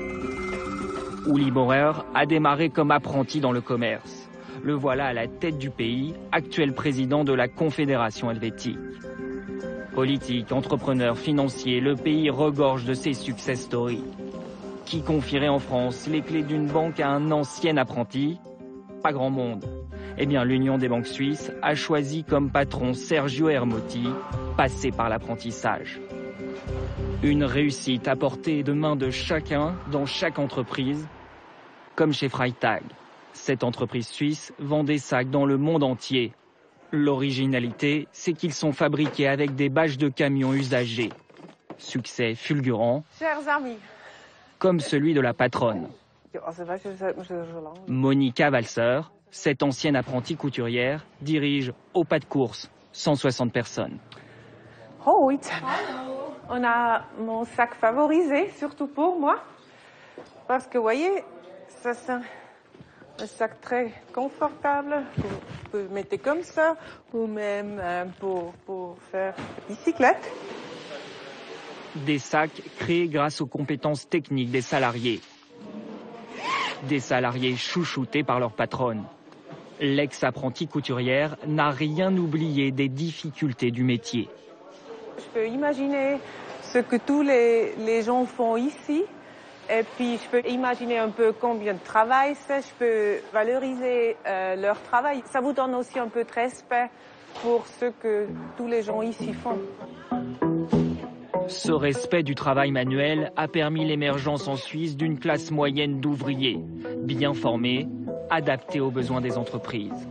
Uli Bauer a démarré comme apprenti dans le commerce. Le voilà à la tête du pays, actuel président de la Confédération helvétique. Politique, entrepreneur, financier, le pays regorge de ses success stories. Qui confierait en France les clés d'une banque à un ancien apprenti? Pas grand monde. Eh bien, l'Union des banques suisses a choisi comme patron Sergio Hermotti, passé par l'apprentissage. Une réussite apportée de main de chacun dans chaque entreprise, comme chez Freytag. Cette entreprise suisse vend des sacs dans le monde entier. L'originalité, c'est qu'ils sont fabriqués avec des bâches de camions usagés. Succès fulgurant, Chers amis, comme celui de la patronne. Monica Walser, cette ancienne apprentie couturière, dirige au pas de course 160 personnes. Hoi. On a mon sac favorisé, surtout pour moi. Parce que, vous voyez, ça c'est un sac très confortable. Vous pouvez le mettre comme ça, ou même pour faire bicyclette. Des sacs créés grâce aux compétences techniques des salariés. Des salariés chouchoutés par leur patronne. L'ex-apprentie couturière n'a rien oublié des difficultés du métier. Je peux imaginer ce que tous les gens font ici. Et puis, je peux imaginer un peu combien de travail c'est. Je peux valoriser leur travail. Ça vous donne aussi un peu de respect pour ce que tous les gens ici font. Ce respect du travail manuel a permis l'émergence en Suisse d'une classe moyenne d'ouvriers, bien formés, adaptés aux besoins des entreprises.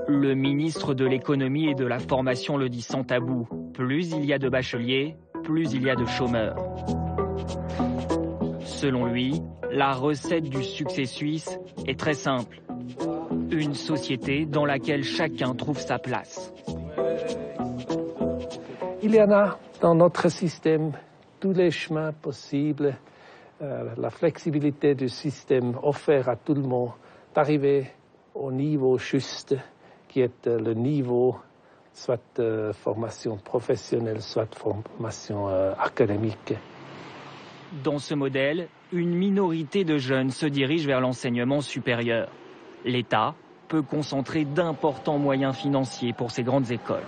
Le Le ministre de l'économie et de la formation le dit sans tabou. Plus il y a de bacheliers, plus il y a de chômeurs. Selon lui, la recette du succès suisse est très simple. Une société dans laquelle chacun trouve sa place. Il y en a dans notre système tous les chemins possibles, la flexibilité du système offert à tout le monde d'arriver au niveau juste qui est le niveau soit formation professionnelle, soit formation académique. Dans ce modèle, une minorité de jeunes se dirige vers l'enseignement supérieur. L'État peut concentrer d'importants moyens financiers pour ces grandes écoles.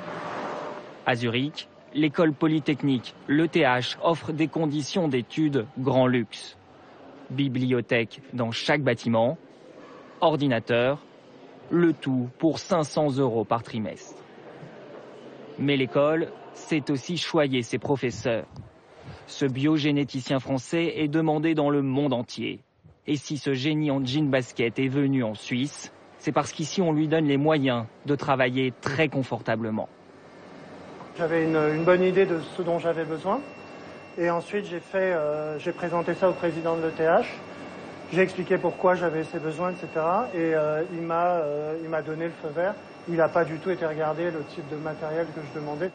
À Zurich, l'école polytechnique, l'ETH, offre des conditions d'études grand luxe. Bibliothèque dans chaque bâtiment, ordinateur, le tout pour 500 € par trimestre. Mais l'école sait aussi choyer ses professeurs. Ce biogénéticien français est demandé dans le monde entier. Et si ce génie en jean basket est venu en Suisse, c'est parce qu'ici on lui donne les moyens de travailler très confortablement. J'avais une bonne idée de ce dont j'avais besoin. Et ensuite, j'ai présenté ça au président de l'ETH. J'ai expliqué pourquoi j'avais ces besoins, etc. Et il m'a donné le feu vert. Il n'a pas du tout été regarder le type de matériel que je demandais.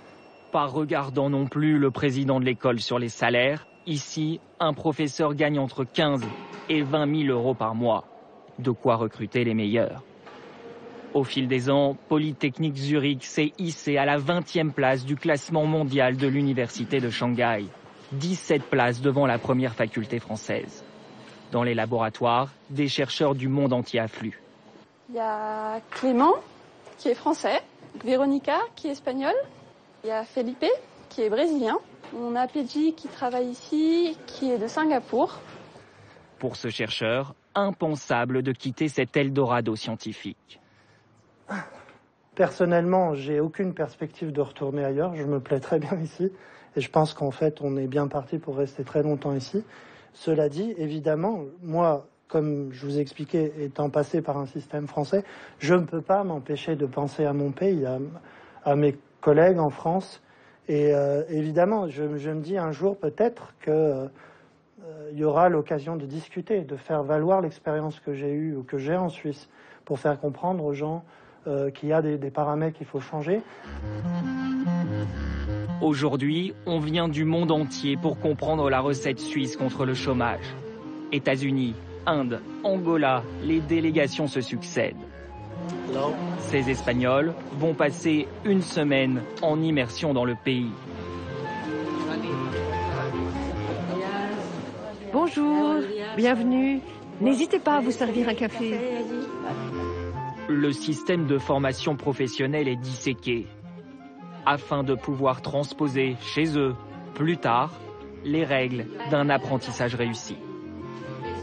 Pas regardant non plus le président de l'école sur les salaires, ici, un professeur gagne entre 15 et 20 000 € par mois. De quoi recruter les meilleurs. Au fil des ans, Polytechnique Zurich s'est hissé à la 20e place du classement mondial de l'université de Shanghai. 17 places devant la première faculté française. Dans les laboratoires, des chercheurs du monde entier affluent. Il y a Clément, qui est français, Véronica, qui est espagnole, il y a Felipe, qui est brésilien, on a Pedji qui travaille ici, qui est de Singapour. Pour ce chercheur, impensable de quitter cet Eldorado scientifique. Personnellement, j'ai aucune perspective de retourner ailleurs, je me plais très bien ici, et je pense qu'en fait, on est bien parti pour rester très longtemps ici. Cela dit, évidemment, moi, comme je vous ai expliqué, étant passé par un système français, je ne peux pas m'empêcher de penser à mon pays, à mes collègues en France. Et évidemment, je me dis un jour peut-être qu'il y aura l'occasion de discuter, de faire valoir l'expérience que j'ai eue ou que j'ai en Suisse pour faire comprendre aux gens qu'il y a des paramètres qu'il faut changer. Aujourd'hui, on vient du monde entier pour comprendre la recette suisse contre le chômage. États-Unis, Inde, Angola, les délégations se succèdent. Ces Espagnols vont passer une semaine en immersion dans le pays. Bonjour, bienvenue. N'hésitez pas à vous servir un café. Le système de formation professionnelle est disséqué, afin de pouvoir transposer chez eux, plus tard, les règles d'un apprentissage réussi.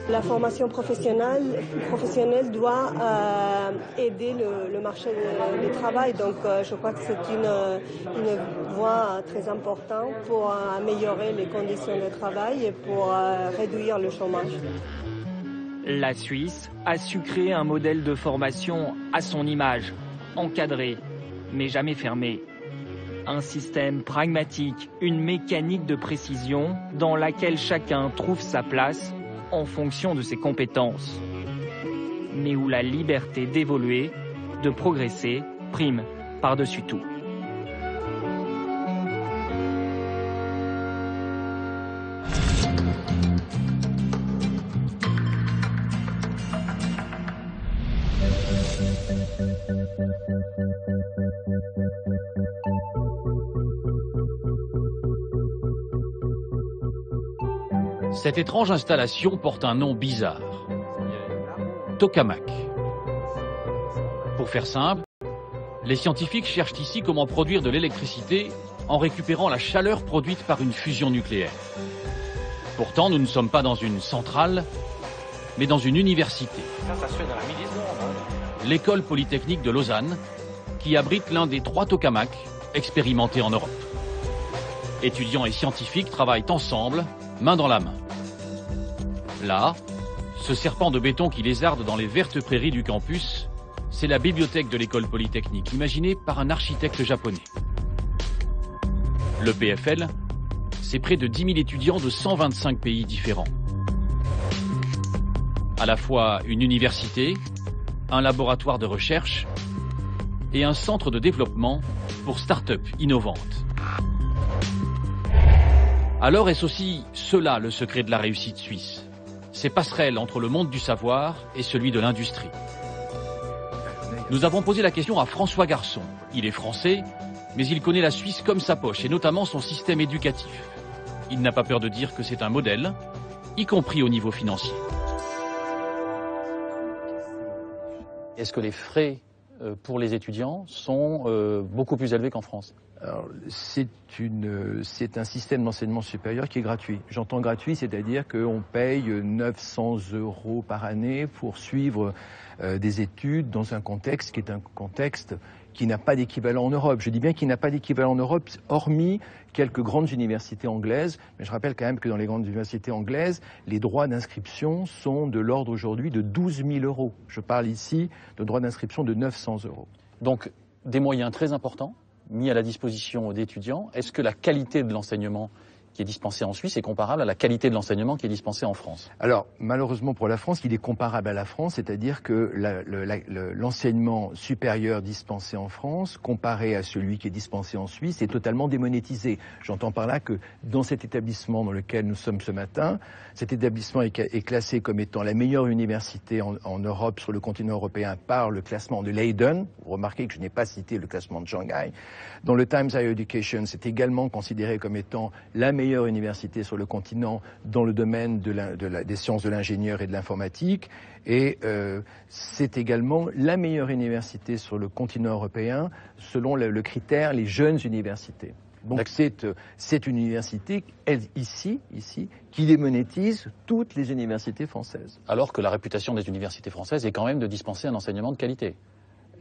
La formation professionnelle doit aider le marché du travail, donc je crois que c'est une voie très importante pour améliorer les conditions de travail et pour réduire le chômage. La Suisse a su créer un modèle de formation à son image, encadré, mais jamais fermé. Un système pragmatique, une mécanique de précision dans laquelle chacun trouve sa place en fonction de ses compétences, mais où la liberté d'évoluer, de progresser, prime par-dessus tout. Cette étrange installation porte un nom bizarre. Tokamak. Pour faire simple, les scientifiques cherchent ici comment produire de l'électricité en récupérant la chaleur produite par une fusion nucléaire. Pourtant, nous ne sommes pas dans une centrale, mais dans une université. Ça se fait dans la milliseconde. L'école polytechnique de Lausanne, qui abrite l'un des 3 tokamaks expérimentés en Europe. Étudiants et scientifiques travaillent ensemble, main dans la main. Là, ce serpent de béton qui lézarde dans les vertes prairies du campus, c'est la bibliothèque de l'école polytechnique, imaginée par un architecte japonais. Le PFL, c'est près de 10 000 étudiants de 125 pays différents. À la fois une université, un laboratoire de recherche et un centre de développement pour start-up innovantes. Alors est-ce aussi cela le secret de la réussite suisse? Ces passerelles entre le monde du savoir et celui de l'industrie. Nous avons posé la question à François Garçon. Il est français, mais il connaît la Suisse comme sa poche, et notamment son système éducatif. Il n'a pas peur de dire que c'est un modèle, y compris au niveau financier. Est-ce que les frais pour les étudiants sont beaucoup plus élevés qu'en France? C'est un système d'enseignement supérieur qui est gratuit. J'entends gratuit, c'est-à-dire qu'on paye 900 € par année pour suivre des études dans un contexte qui est un contexte qui n'a pas d'équivalent en Europe. Je dis bien qu'il n'a pas d'équivalent en Europe, hormis quelques grandes universités anglaises. Mais je rappelle quand même que dans les grandes universités anglaises, les droits d'inscription sont de l'ordre aujourd'hui de 12 000 €. Je parle ici de droits d'inscription de 900 €. Donc, des moyens très importants mis à la disposition d'étudiants. Est-ce que la qualité de l'enseignement qui est dispensé en Suisse est comparable à la qualité de l'enseignement qui est dispensé en France? Alors, malheureusement pour la France, il est comparable à la France, c'est-à-dire que l'enseignement supérieur dispensé en France, comparé à celui qui est dispensé en Suisse, est totalement démonétisé. J'entends par là que dans cet établissement dans lequel nous sommes ce matin, cet établissement est classé comme étant la meilleure université en Europe, sur le continent européen, par le classement de Leiden. Vous remarquez que je n'ai pas cité le classement de Shanghai. Dans le Times Higher Education, c'est également considéré comme étant la meilleure université sur le continent dans le domaine des sciences de l'ingénieur et de l'informatique. Et c'est également la meilleure université sur le continent européen selon le critère les jeunes universités. Donc c'est une université, ici, qui démonétise toutes les universités françaises. Alors que la réputation des universités françaises est quand même de dispenser un enseignement de qualité.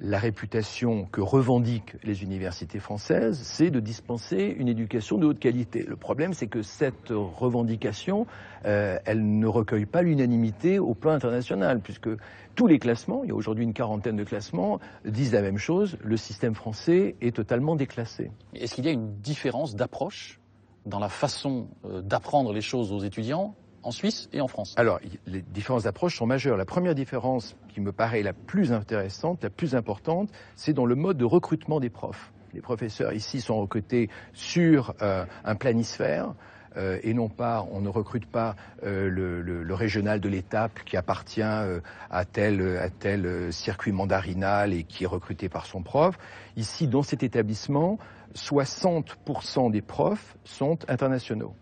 La réputation que revendiquent les universités françaises, c'est de dispenser une éducation de haute qualité. Le problème, c'est que cette revendication, elle ne recueille pas l'unanimité au plan international, puisque tous les classements, il y a aujourd'hui une quarantaine de classements, disent la même chose, le système français est totalement déclassé. Est-ce qu'il y a une différence d'approche dans la façon d'apprendre les choses aux étudiants en Suisse et en France? Alors, les différences d'approche sont majeures. La première différence qui me paraît la plus intéressante, la plus importante, c'est dans le mode de recrutement des profs. Les professeurs ici sont recrutés sur un planisphère et non pas, on ne recrute pas le régional de l'étape qui appartient à tel circuit mandarinal et qui est recruté par son prof. Ici, dans cet établissement, 60% des profs sont internationaux.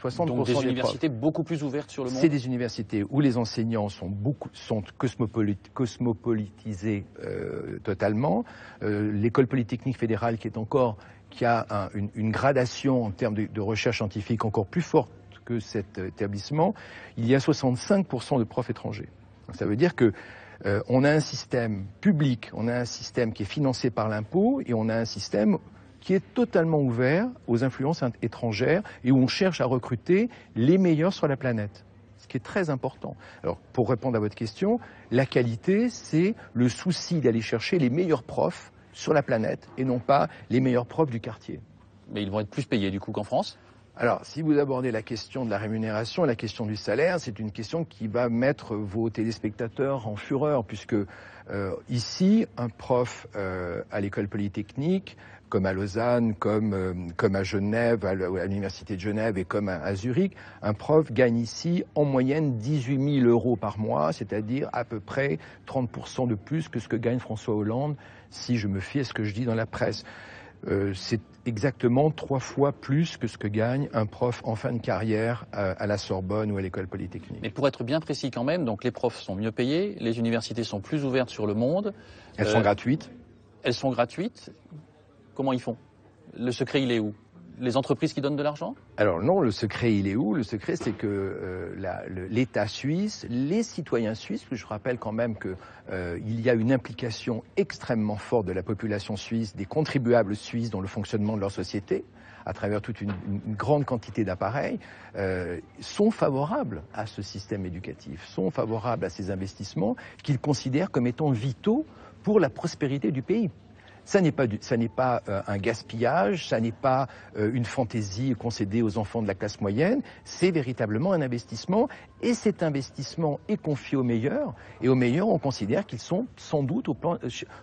60% Donc des universités profs. beaucoup plus ouvertes sur le monde. C'est des universités où les enseignants sont cosmopolitisés totalement. L'école polytechnique fédérale qui a une gradation en termes de recherche scientifique encore plus forte que cet établissement, il y a 65% de profs étrangers. Donc ça veut dire que on a un système public, on a un système qui est financé par l'impôt et on a un système qui est totalement ouvert aux influences étrangères et où on cherche à recruter les meilleurs sur la planète, ce qui est très important. Alors, pour répondre à votre question, la qualité, c'est le souci d'aller chercher les meilleurs profs sur la planète et non pas les meilleurs profs du quartier. Mais ils vont être plus payés du coup qu'en France? Alors, si vous abordez la question de la rémunération et la question du salaire, c'est une question qui va mettre vos téléspectateurs en fureur, puisque ici, un prof à l'école polytechnique, comme à Lausanne, comme à Genève, à l'université de Genève et comme à Zurich, un prof gagne ici en moyenne 18 000 € par mois, c'est-à-dire à peu près 30% de plus que ce que gagne François Hollande, si je me fie à ce que je dis dans la presse. C'est exactement 3 fois plus que ce que gagne un prof en fin de carrière à la Sorbonne ou à l'école polytechnique. Mais pour être bien précis quand même, donc les profs sont mieux payés, les universités sont plus ouvertes sur le monde. Elles sont gratuites. Elles sont gratuites. Comment ils font? Le secret, il est où? Les entreprises qui donnent de l'argent? Alors non, le secret, il est où? Le secret, c'est que l'État suisse, les citoyens suisses, je rappelle quand même qu'il y a une implication extrêmement forte de la population suisse, des contribuables suisses dans le fonctionnement de leur société, à travers toute une grande quantité d'appareils, sont favorables à ce système éducatif, sont favorables à ces investissements qu'ils considèrent comme étant vitaux pour la prospérité du pays. Ça n'est pas un gaspillage, ça n'est pas une fantaisie concédée aux enfants de la classe moyenne, c'est véritablement un investissement, et cet investissement est confié aux meilleurs, et aux meilleurs on considère qu'ils sont sans doute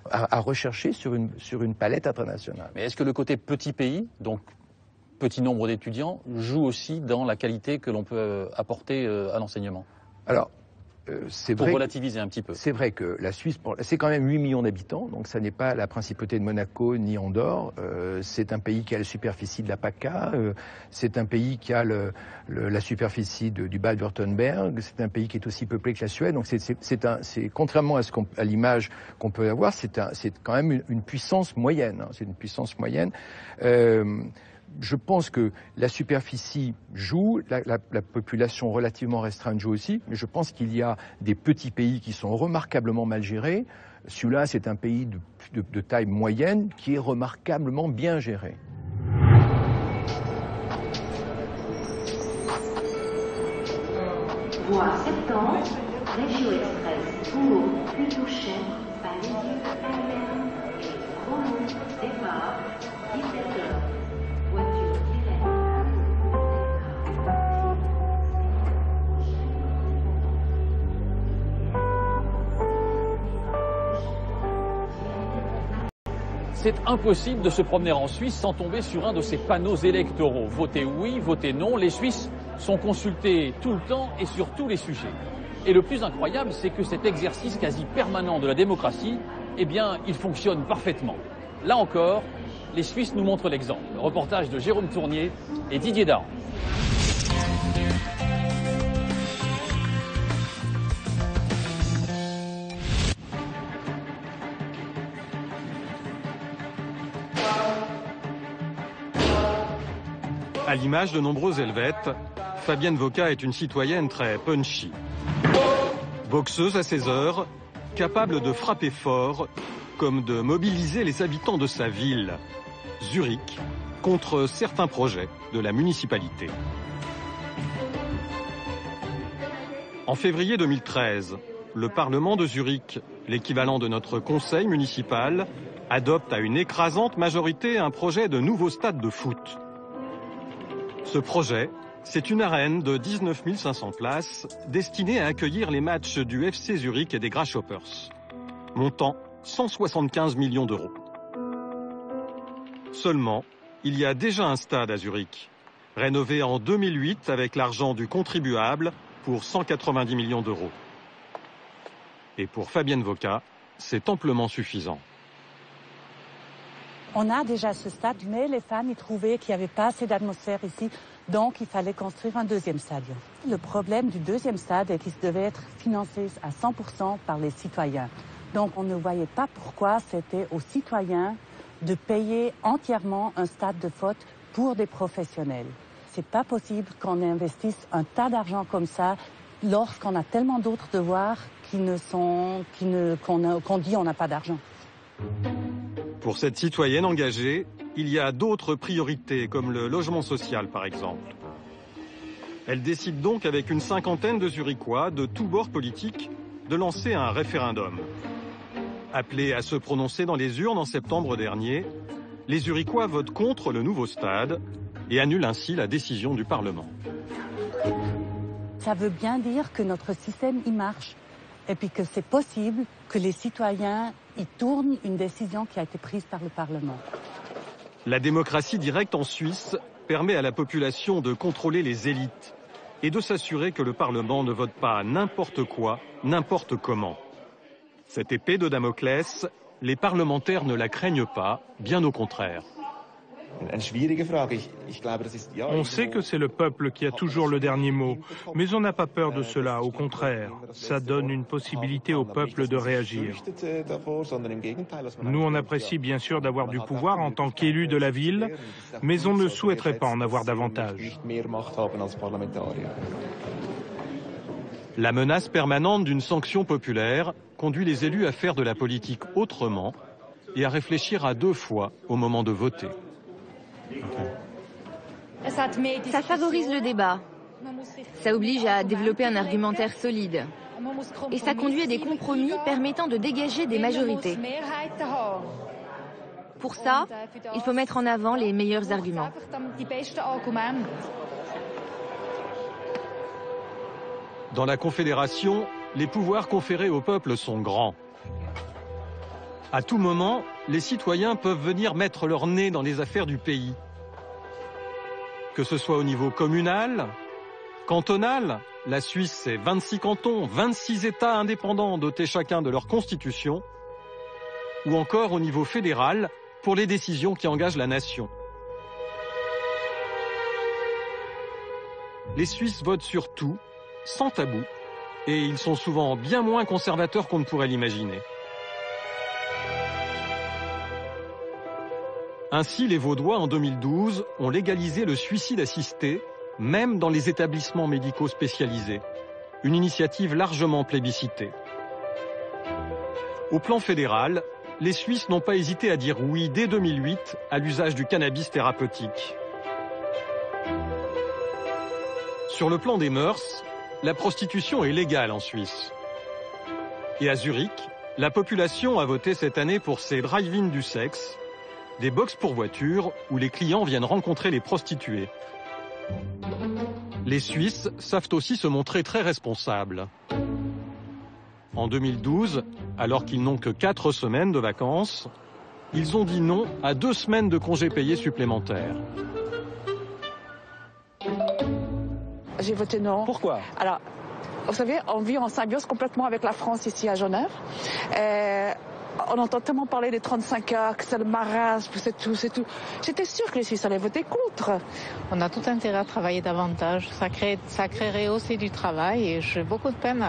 à rechercher sur une palette internationale. Mais est-ce que le côté petit pays, donc petit nombre d'étudiants, joue aussi dans la qualité que l'on peut apporter à l'enseignement? Alors, pour relativiser un petit peu. C'est vrai que la Suisse, c'est quand même 8 millions d'habitants, donc ça n'est pas la principauté de Monaco ni Andorre. C'est un pays qui a la superficie de la PACA, c'est un pays qui a la superficie du Bade-Württemberg, c'est un pays qui est aussi peuplé que la Suède. Donc c'est contrairement à l'image qu'on peut avoir, c'est quand même une puissance moyenne. C'est une puissance moyenne. Je pense que la superficie joue, la population relativement restreinte joue aussi, mais je pense qu'il y a des petits pays qui sont remarquablement mal gérés. Celui-là, c'est un pays de taille moyenne qui est remarquablement bien géré. Voie 70, Régio Express, pour Puy-Touchet, Palaisie, Albert et Roland, départ, 17h. C'est impossible de se promener en Suisse sans tomber sur un de ces panneaux électoraux. Votez oui, votez non. Les Suisses sont consultés tout le temps et sur tous les sujets. Et le plus incroyable, c'est que cet exercice quasi permanent de la démocratie, eh bien, il fonctionne parfaitement. Là encore, les Suisses nous montrent l'exemple. Reportage de Jérôme Tournier et Didier Dahan. À l'image de nombreux Helvètes, Fabienne Woka est une citoyenne très punchy. Boxeuse à ses heures, capable de frapper fort, comme de mobiliser les habitants de sa ville, Zurich, contre certains projets de la municipalité. En février 2013, le Parlement de Zurich, l'équivalent de notre conseil municipal, adopte à une écrasante majorité un projet de nouveau stade de foot. Ce projet, c'est une arène de 19 500 places destinée à accueillir les matchs du FC Zurich et des Grasshoppers, montant 175 millions d'euros. Seulement, il y a déjà un stade à Zurich, rénové en 2008 avec l'argent du contribuable pour 190 millions d'euros. Et pour Fabienne Woka, c'est amplement suffisant. On a déjà ce stade, mais les fans y trouvaient qu'il n'y avait pas assez d'atmosphère ici, donc il fallait construire un deuxième stade. Le problème du deuxième stade est qu'il devait être financé à 100% par les citoyens. Donc on ne voyait pas pourquoi c'était aux citoyens de payer entièrement un stade de foot pour des professionnels. C'est pas possible qu'on investisse un tas d'argent comme ça lorsqu'on a tellement d'autres devoirs qu'on dit on n'a pas d'argent. Pour cette citoyenne engagée, il y a d'autres priorités, comme le logement social par exemple. Elle décide donc avec une cinquantaine de Zurichois de tous bords politiques de lancer un référendum. Appelés à se prononcer dans les urnes en septembre dernier, les Zurichois votent contre le nouveau stade et annulent ainsi la décision du Parlement. Ça veut bien dire que notre système y marche et puis que c'est possible que les citoyens y tournent une décision qui a été prise par le Parlement. La démocratie directe en Suisse permet à la population de contrôler les élites et de s'assurer que le Parlement ne vote pas n'importe quoi, n'importe comment. Cette épée de Damoclès, les parlementaires ne la craignent pas, bien au contraire. On sait que c'est le peuple qui a toujours le dernier mot, mais on n'a pas peur de cela, au contraire. Ça donne une possibilité au peuple de réagir. Nous, on apprécie bien sûr d'avoir du pouvoir en tant qu'élus de la ville, mais on ne souhaiterait pas en avoir davantage. La menace permanente d'une sanction populaire conduit les élus à faire de la politique autrement et à réfléchir à deux fois au moment de voter. Ça favorise le débat. Ça oblige à développer un argumentaire solide. Et ça conduit à des compromis permettant de dégager des majorités. Pour ça, il faut mettre en avant les meilleurs arguments. Dans la Confédération, les pouvoirs conférés au peuple sont grands. À tout moment, les citoyens peuvent venir mettre leur nez dans les affaires du pays. Que ce soit au niveau communal, cantonal, la Suisse c'est 26 cantons, 26 États indépendants dotés chacun de leur constitution, ou encore au niveau fédéral pour les décisions qui engagent la nation. Les Suisses votent sur tout, sans tabou, et ils sont souvent bien moins conservateurs qu'on ne pourrait l'imaginer. Ainsi, les Vaudois, en 2012, ont légalisé le suicide assisté, même dans les établissements médicaux spécialisés. Une initiative largement plébiscitée. Au plan fédéral, les Suisses n'ont pas hésité à dire oui dès 2008 à l'usage du cannabis thérapeutique. Sur le plan des mœurs, la prostitution est légale en Suisse. Et à Zurich, la population a voté cette année pour ces drive-in du sexe, des box pour voitures où les clients viennent rencontrer les prostituées. Les Suisses savent aussi se montrer très responsables. En 2012, alors qu'ils n'ont que 4 semaines de vacances, ils ont dit non à 2 semaines de congés payés supplémentaires. J'ai voté non. Pourquoi? Alors, vous savez, on vit en symbiose complètement avec la France ici à Genève. On entend tellement parler des 35 heures, que c'est le marasme, c'est tout. J'étais sûre que les Suisses allaient voter contre. On a tout intérêt à travailler davantage. Ça créerait aussi du travail et j'ai beaucoup de peine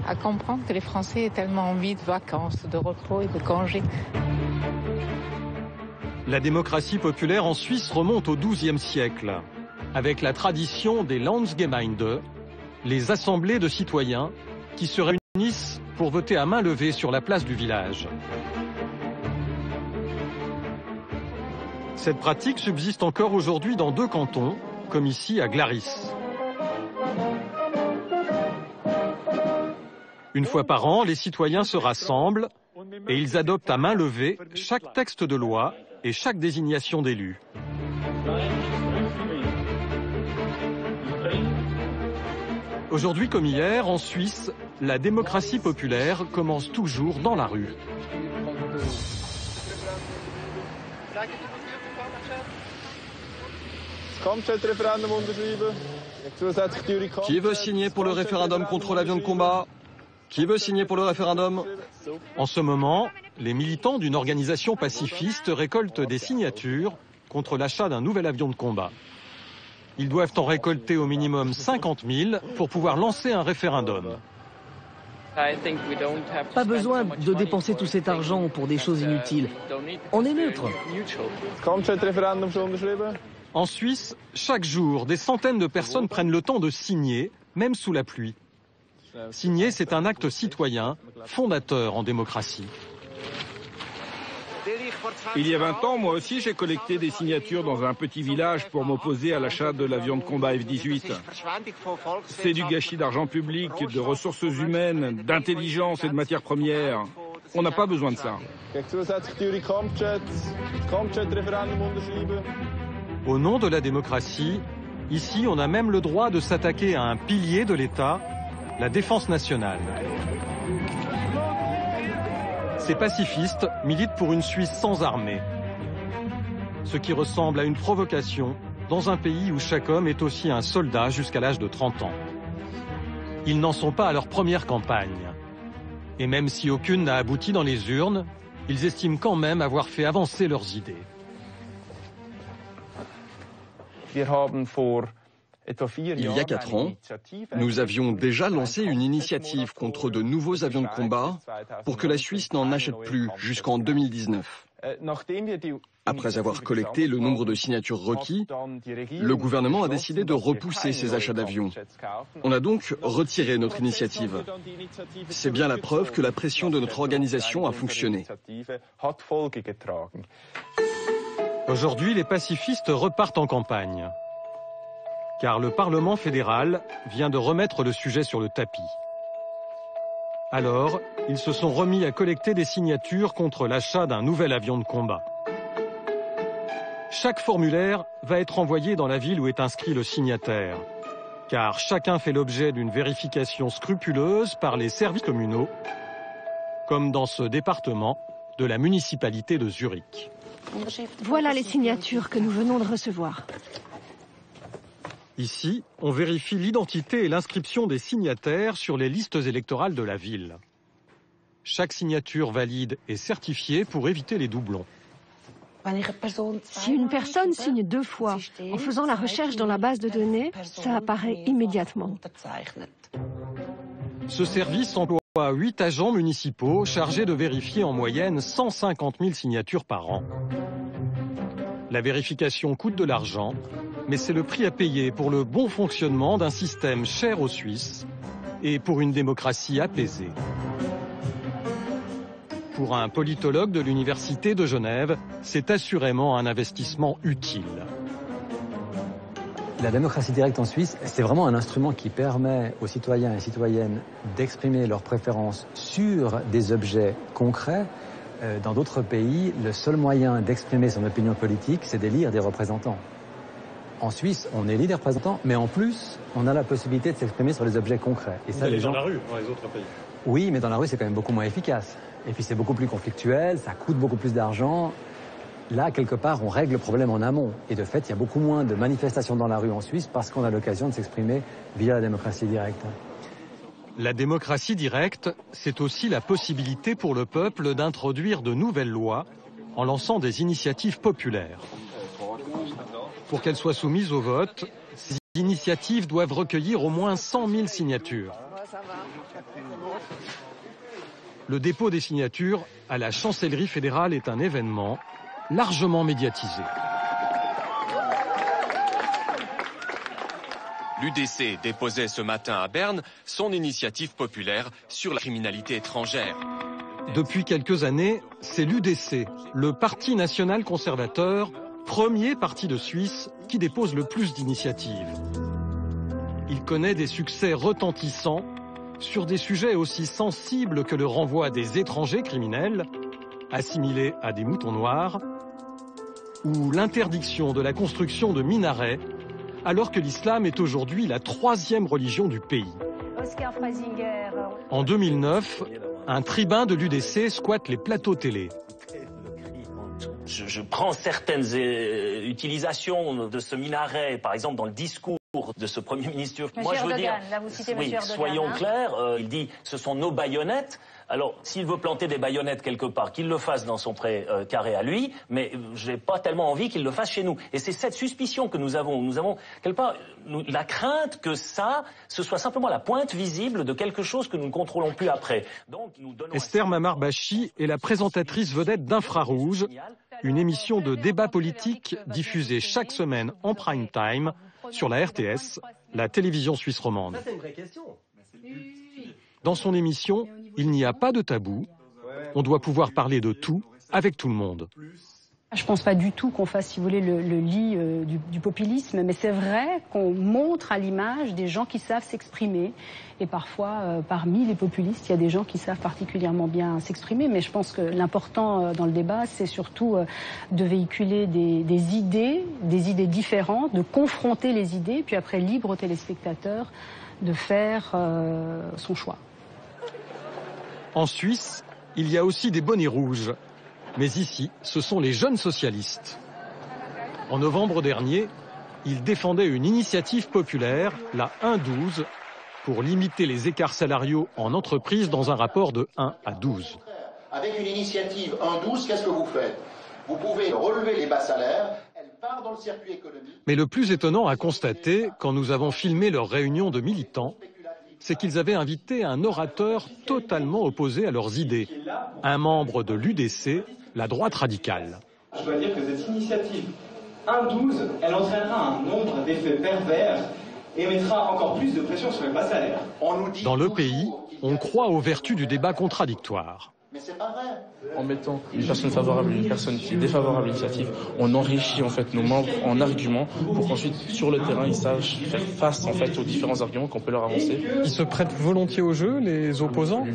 à comprendre que les Français aient tellement envie de vacances, de repos et de congés. La démocratie populaire en Suisse remonte au XIIe siècle, avec la tradition des Landsgemeinde, les assemblées de citoyens qui se réunissent pour voter à main levée sur la place du village. Cette pratique subsiste encore aujourd'hui dans 2 cantons, comme ici à Glaris. Une fois par an, les citoyens se rassemblent et ils adoptent à main levée chaque texte de loi et chaque désignation d'élus. Aujourd'hui comme hier, en Suisse, la démocratie populaire commence toujours dans la rue. Qui veut signer pour le référendum contre l'avion de combat? Qui veut signer pour le référendum? En ce moment, les militants d'une organisation pacifiste récoltent des signatures contre l'achat d'un nouvel avion de combat. Ils doivent en récolter au minimum 50 000 pour pouvoir lancer un référendum. Pas besoin de dépenser tout cet argent pour des choses inutiles. On est neutre. En Suisse, chaque jour, des centaines de personnes prennent le temps de signer, même sous la pluie. Signer, c'est un acte citoyen, fondateur en démocratie. Il y a 20 ans, moi aussi, j'ai collecté des signatures dans un petit village pour m'opposer à l'achat de l'avion de combat F-18. C'est du gâchis d'argent public, de ressources humaines, d'intelligence et de matières premières. On n'a pas besoin de ça. Au nom de la démocratie, ici, on a même le droit de s'attaquer à un pilier de l'État, la défense nationale. Ces pacifistes militent pour une Suisse sans armée, ce qui ressemble à une provocation dans un pays où chaque homme est aussi un soldat jusqu'à l'âge de 30 ans. Ils n'en sont pas à leur première campagne. Et même si aucune n'a abouti dans les urnes, ils estiment quand même avoir fait avancer leurs idées. Il y a 4 ans, nous avions déjà lancé une initiative contre de nouveaux avions de combat pour que la Suisse n'en achète plus jusqu'en 2019. Après avoir collecté le nombre de signatures requis, le gouvernement a décidé de repousser ces achats d'avions. On a donc retiré notre initiative. C'est bien la preuve que la pression de notre organisation a fonctionné. Aujourd'hui, les pacifistes repartent en campagne. Car le Parlement fédéral vient de remettre le sujet sur le tapis. Alors, ils se sont remis à collecter des signatures contre l'achat d'un nouvel avion de combat. Chaque formulaire va être envoyé dans la ville où est inscrit le signataire, car chacun fait l'objet d'une vérification scrupuleuse par les services communaux, comme dans ce département de la municipalité de Zurich. Voilà les signatures que nous venons de recevoir. Ici, on vérifie l'identité et l'inscription des signataires sur les listes électorales de la ville. Chaque signature valide est certifiée pour éviter les doublons. Si une personne signe 2 fois en faisant la recherche dans la base de données, ça apparaît immédiatement. Ce service emploie 8 agents municipaux chargés de vérifier en moyenne 150 000 signatures par an. La vérification coûte de l'argent, mais c'est le prix à payer pour le bon fonctionnement d'un système cher aux Suisses et pour une démocratie apaisée. Pour un politologue de l'Université de Genève, c'est assurément un investissement utile. La démocratie directe en Suisse, c'est vraiment un instrument qui permet aux citoyens et citoyennes d'exprimer leurs préférences sur des objets concrets. Dans d'autres pays, le seul moyen d'exprimer son opinion politique, c'est d'élire des représentants. En Suisse, on élit des représentants, mais en plus, on a la possibilité de s'exprimer sur les objets concrets. Et ça, les gens dans la rue, dans les autres pays. Oui, mais dans la rue, c'est quand même beaucoup moins efficace. Et puis c'est beaucoup plus conflictuel, ça coûte beaucoup plus d'argent. Là, quelque part, on règle le problème en amont. Et de fait, il y a beaucoup moins de manifestations dans la rue en Suisse parce qu'on a l'occasion de s'exprimer via la démocratie directe. La démocratie directe, c'est aussi la possibilité pour le peuple d'introduire de nouvelles lois en lançant des initiatives populaires. Pour qu'elles soient soumises au vote, ces initiatives doivent recueillir au moins 100 000 signatures. Le dépôt des signatures à la chancellerie fédérale est un événement largement médiatisé. L'UDC déposait ce matin à Berne son initiative populaire sur la criminalité étrangère. Depuis quelques années, c'est l'UDC, le Parti national conservateur, premier parti de Suisse qui dépose le plus d'initiatives. Il connaît des succès retentissants sur des sujets aussi sensibles que le renvoi des étrangers criminels, assimilés à des moutons noirs, ou l'interdiction de la construction de minarets, alors que l'islam est aujourd'hui la 3e religion du pays. En 2009, un tribun de l'UDC squatte les plateaux télé. Je prends certaines utilisations de ce minaret, par exemple dans le discours de ce Premier ministre turc. Moi, je veux dire, là, vous citez oui, soyons clairs, il dit ce sont nos baïonnettes. Alors, s'il veut planter des baïonnettes quelque part, qu'il le fasse dans son pré carré à lui, mais je n'ai pas tellement envie qu'il le fasse chez nous. Et c'est cette suspicion que nous avons. Nous avons, quelque part, la crainte que ce soit simplement la pointe visible de quelque chose que nous ne contrôlons plus après. Donc, nous donnons Esther Mamar-Bachi est la présentatrice vedette d'Infrarouge, une émission de débat politique diffusée chaque semaine en prime time sur la RTS, la télévision suisse romande. Dans son émission, il n'y a pas de tabou. On doit pouvoir parler de tout avec tout le monde. Je ne pense pas du tout qu'on fasse, si vous voulez, le lit du populisme, mais c'est vrai qu'on montre à l'image des gens qui savent s'exprimer. Et parfois, parmi les populistes, il y a des gens qui savent particulièrement bien s'exprimer. Mais je pense que l'important dans le débat, c'est surtout de véhiculer des idées différentes, de confronter les idées, puis après, libre au téléspectateur de faire son choix. En Suisse, il y a aussi des bonnets rouges. Mais ici, ce sont les jeunes socialistes. En novembre dernier, ils défendaient une initiative populaire, la 1-12, pour limiter les écarts salariaux en entreprise dans un rapport de 1 à 12. Avec une initiative 1-12, qu'est-ce que vous faites? Vous pouvez relever les bas salaires, elle part dans le circuit économique. Mais le plus étonnant à constater, quand nous avons filmé leur réunion de militants, c'est qu'ils avaient invité un orateur totalement opposé à leurs idées, un membre de l'UDC, la droite radicale. Je dois dire que cette initiative 1-12, elle entraînera un nombre d'effets pervers et mettra encore plus de pression sur les bas salaires. Dans le pays, on croit aux vertus du débat contradictoire. Mais c'est pas vrai. En mettant une personne favorable et une personne qui est défavorable à l'initiative, on enrichit en fait nos membres en arguments pour qu'ensuite sur le terrain ils sachent faire face en fait aux différents arguments qu'on peut leur avancer. Ils se prêtent volontiers au jeu, les opposants.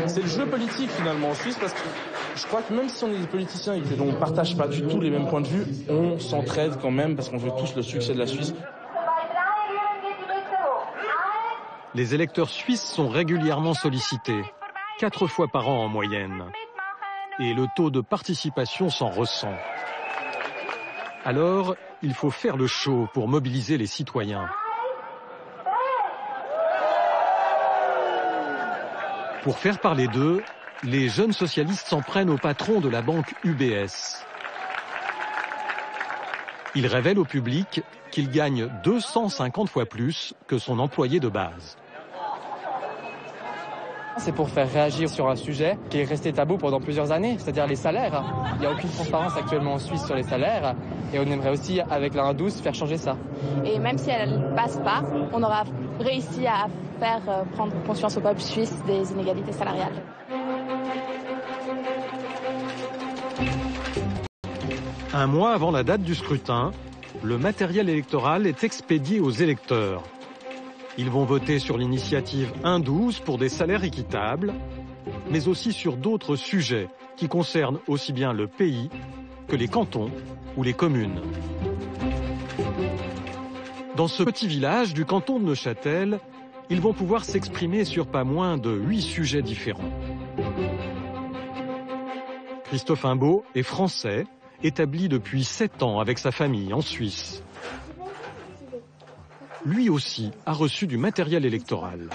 C'est le jeu politique finalement en Suisse parce que je crois que même si on est des politiciens et que l'on ne partage pas du tout les mêmes points de vue, on s'entraide quand même parce qu'on veut tous le succès de la Suisse. Les électeurs suisses sont régulièrement sollicités, 4 fois par an en moyenne. Et le taux de participation s'en ressent. Alors, il faut faire le show pour mobiliser les citoyens. Pour faire parler d'eux, les jeunes socialistes s'en prennent au patron de la banque UBS. Ils révèlent au public qu'il gagne 250 fois plus que son employé de base. C'est pour faire réagir sur un sujet qui est resté tabou pendant plusieurs années, c'est-à-dire les salaires. Il n'y a aucune transparence actuellement en Suisse sur les salaires et on aimerait aussi, avec la 112, faire changer ça. Et même si elle ne passe pas, on aura réussi à faire prendre conscience au peuple suisse des inégalités salariales. Un mois avant la date du scrutin, le matériel électoral est expédié aux électeurs. Ils vont voter sur l'initiative 112 pour des salaires équitables, mais aussi sur d'autres sujets qui concernent aussi bien le pays que les cantons ou les communes. Dans ce petit village du canton de Neuchâtel, ils vont pouvoir s'exprimer sur pas moins de 8 sujets différents. Christophe Imbaud est français, établi depuis 7 ans avec sa famille en Suisse. Lui aussi a reçu du matériel électoral.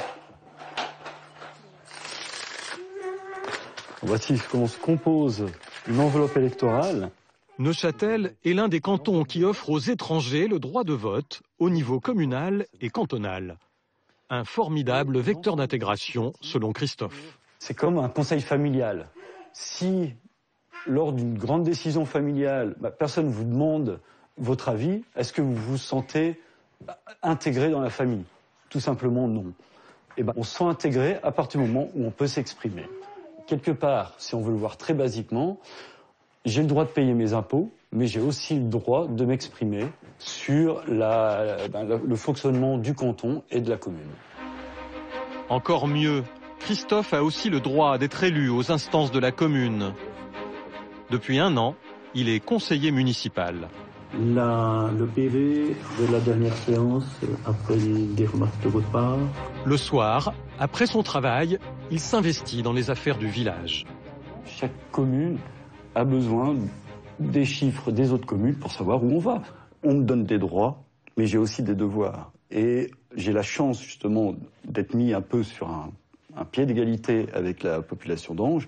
Voici comment se compose une enveloppe électorale. Neuchâtel est l'un des cantons qui offre aux étrangers le droit de vote au niveau communal et cantonal. Un formidable vecteur d'intégration, selon Christophe. C'est comme un conseil familial. Si, lors d'une grande décision familiale, personne ne vous demande votre avis, est-ce que vous vous sentez intégré dans la famille? Tout simplement non. On se sent intégré à partir du moment où on peut s'exprimer. Quelque part, si on veut le voir très basiquement, j'ai le droit de payer mes impôts, mais j'ai aussi le droit de m'exprimer sur le fonctionnement du canton et de la commune. Encore mieux, Christophe a aussi le droit d'être élu aux instances de la commune. Depuis 1 an, il est conseiller municipal. Le PV de la dernière séance, après des remarques de votre part. Le soir, après son travail, il s'investit dans les affaires du village. Chaque commune a besoin des chiffres des autres communes pour savoir où on va. On me donne des droits, mais j'ai aussi des devoirs. Et j'ai la chance justement d'être mis un peu sur un pied d'égalité avec la population d'Ange,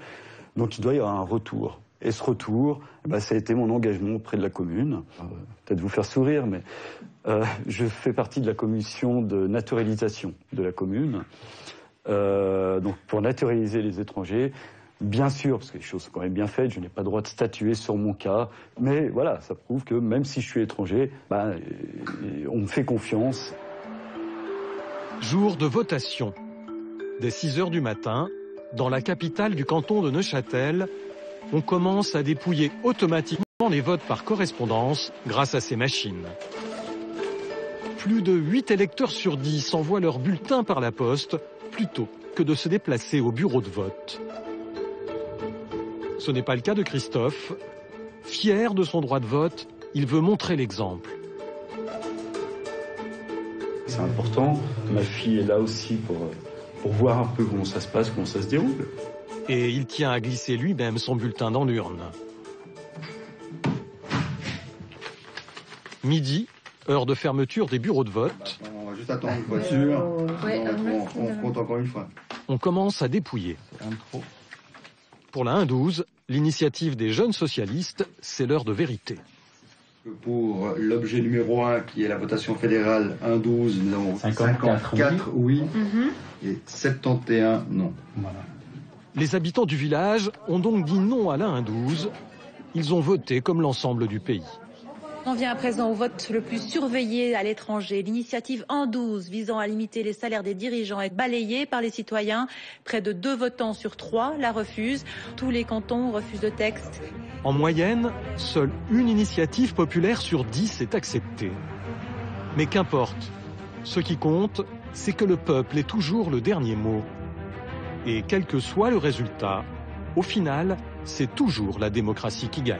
donc il doit y avoir un retour. Et ce retour, ça a été mon engagement auprès de la commune. Peut-être vous faire sourire, mais je fais partie de la commission de naturalisation de la commune. Donc pour naturaliser les étrangers, bien sûr, parce que les choses sont quand même bien faites, je n'ai pas le droit de statuer sur mon cas. Mais voilà, ça prouve que même si je suis étranger, on me fait confiance. Jour de votation. Dès 6 heures du matin, dans la capitale du canton de Neuchâtel, on commence à dépouiller automatiquement les votes par correspondance grâce à ces machines. Plus de 8 électeurs sur 10 envoient leur bulletin par la poste plutôt que de se déplacer au bureau de vote. Ce n'est pas le cas de Christophe. Fier de son droit de vote, il veut montrer l'exemple. C'est important. Ma fille est là aussi pour voir un peu comment ça se passe, comment ça se déroule. Et il tient à glisser lui-même son bulletin dans l'urne. Midi, heure de fermeture des bureaux de vote. On va juste attendre une voiture. On compte encore une fois. On commence à dépouiller. Pour la 112, l'initiative des jeunes socialistes, c'est l'heure de vérité. Pour l'objet numéro 1, qui est la votation fédérale 112, nous avons 54 oui, et 71 non. Voilà. Les habitants du village ont donc dit non à la 112. Ils ont voté comme l'ensemble du pays. On vient à présent au vote le plus surveillé à l'étranger. L'initiative En 12 visant à limiter les salaires des dirigeants est balayée par les citoyens. Près de 2 votants sur 3 la refusent. Tous les cantons refusent le texte. En moyenne, seule une initiative populaire sur 10 est acceptée. Mais qu'importe, ce qui compte, c'est que le peuple ait toujours le dernier mot. Et quel que soit le résultat, au final, c'est toujours la démocratie qui gagne.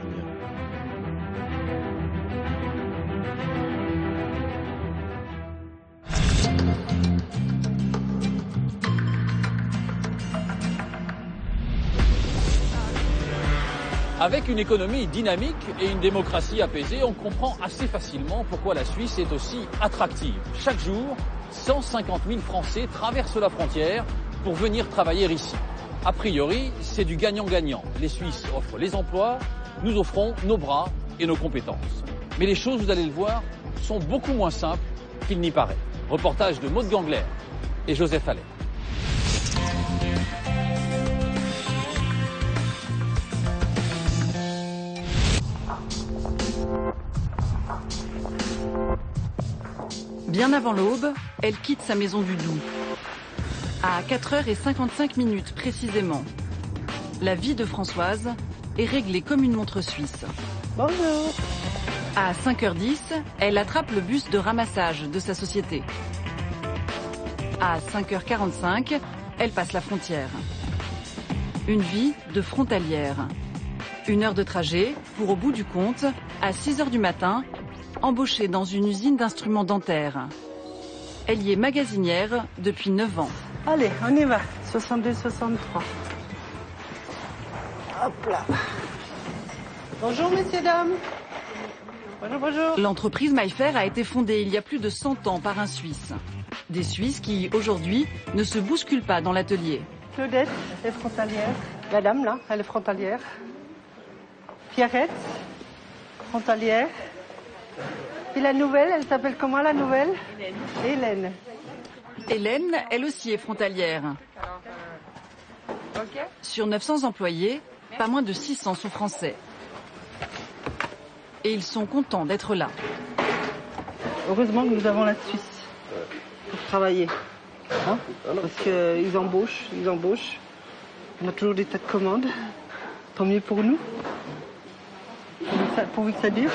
Avec une économie dynamique et une démocratie apaisée, on comprend assez facilement pourquoi la Suisse est aussi attractive. Chaque jour, 150 000 Français traversent la frontière pour venir travailler ici. A priori, c'est du gagnant-gagnant. Les Suisses offrent les emplois, nous offrons nos bras et nos compétences. Mais les choses, vous allez le voir, sont beaucoup moins simples qu'il n'y paraît. Reportage de Maud Gangler et Joseph Allais. Bien avant l'aube, elle quitte sa maison du Doubs. À 4h55 précisément, la vie de Françoise est réglée comme une montre suisse. Bonjour. À 5h10, elle attrape le bus de ramassage de sa société. À 5h45, elle passe la frontière. Une vie de frontalière. 1 heure de trajet pour, au bout du compte, à 6h du matin, embauchée dans une usine d'instruments dentaires. Elle y est magasinière depuis 9 ans. Allez, on y va. 62-63. Hop là. Bonjour, messieurs, dames. Bonjour, bonjour. L'entreprise Maillefer a été fondée il y a plus de 100 ans par un Suisse. Des Suisses qui, aujourd'hui, ne se bousculent pas dans l'atelier. Claudette est frontalière. La dame, là, elle est frontalière. Pierrette, frontalière. Et la nouvelle, elle s'appelle comment, la nouvelle? Hélène. Hélène, elle aussi est frontalière. Sur 900 employés, pas moins de 600 sont français. Et ils sont contents d'être là. Heureusement que nous avons la Suisse pour travailler. Hein? Parce qu'ils embauchent. On a toujours des tas de commandes. Tant mieux pour nous. Pourvu que ça dure.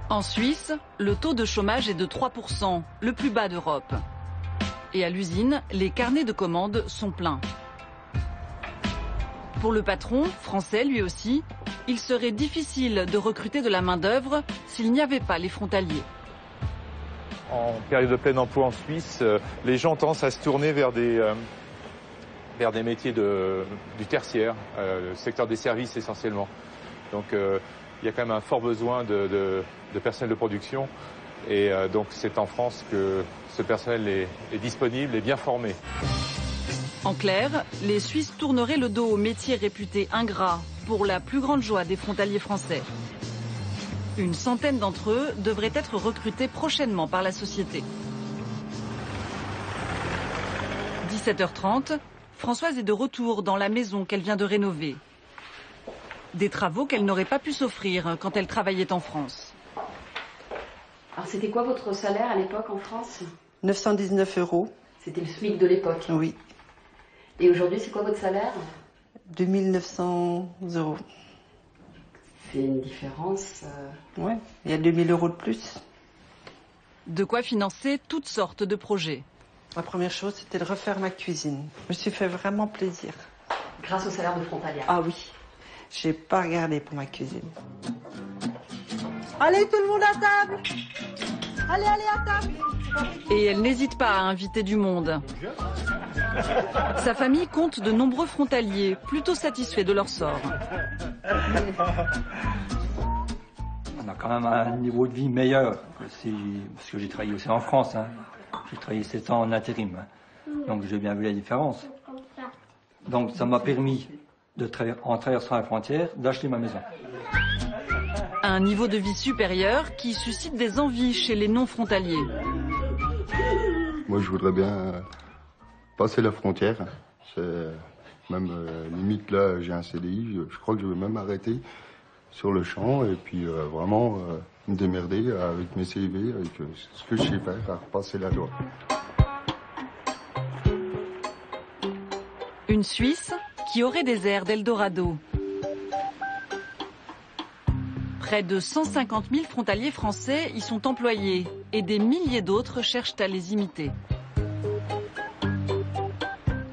En Suisse, le taux de chômage est de 3%, le plus bas d'Europe. Et à l'usine, les carnets de commandes sont pleins. Pour le patron, français lui aussi, il serait difficile de recruter de la main-d'œuvre s'il n'y avait pas les frontaliers. En période de plein emploi en Suisse, les gens ont tendance à se tourner vers des métiers du tertiaire, le secteur des services essentiellement. Donc il y a quand même un fort besoin de personnel de production et donc c'est en France que ce personnel est disponible et bien formé. En clair, les Suisses tourneraient le dos aux métiers réputés ingrats pour la plus grande joie des frontaliers français. Une centaine d'entre eux devraient être recrutés prochainement par la société. 17h30, Françoise est de retour dans la maison qu'elle vient de rénover. Des travaux qu'elle n'aurait pas pu s'offrir quand elle travaillait en France. Alors c'était quoi votre salaire à l'époque en France? 919 €. C'était le SMIC de l'époque? Oui. Et aujourd'hui, c'est quoi votre salaire? 2900 €. C'est une différence. Ouais, il y a 2000 € de plus. De quoi financer toutes sortes de projets. La première chose, c'était de refaire ma cuisine. Je me suis fait vraiment plaisir. Grâce au salaire de frontalière? Ah oui. J'ai pas regardé pour ma cuisine. Allez, tout le monde à table! Allez, à table! Et elle n'hésite pas à inviter du monde. Sa famille compte de nombreux frontaliers, plutôt satisfaits de leur sort. On a quand même un niveau de vie meilleur, parce que j'ai travaillé aussi en France. Hein. J'ai travaillé 7 ans en intérim, donc j'ai bien vu la différence. Donc ça m'a permis, en traversant la frontière, d'acheter ma maison. Un niveau de vie supérieur qui suscite des envies chez les non-frontaliers. Moi, je voudrais bien passer la frontière. C'est même limite là, j'ai un CDI. Je crois que je vais même arrêter sur le champ et puis vraiment me démerder avec mes CV, avec ce que je sais faire, à repasser la loi. Une Suisse qui aurait des airs d'Eldorado. Près de 150 000 frontaliers français y sont employés et des milliers d'autres cherchent à les imiter.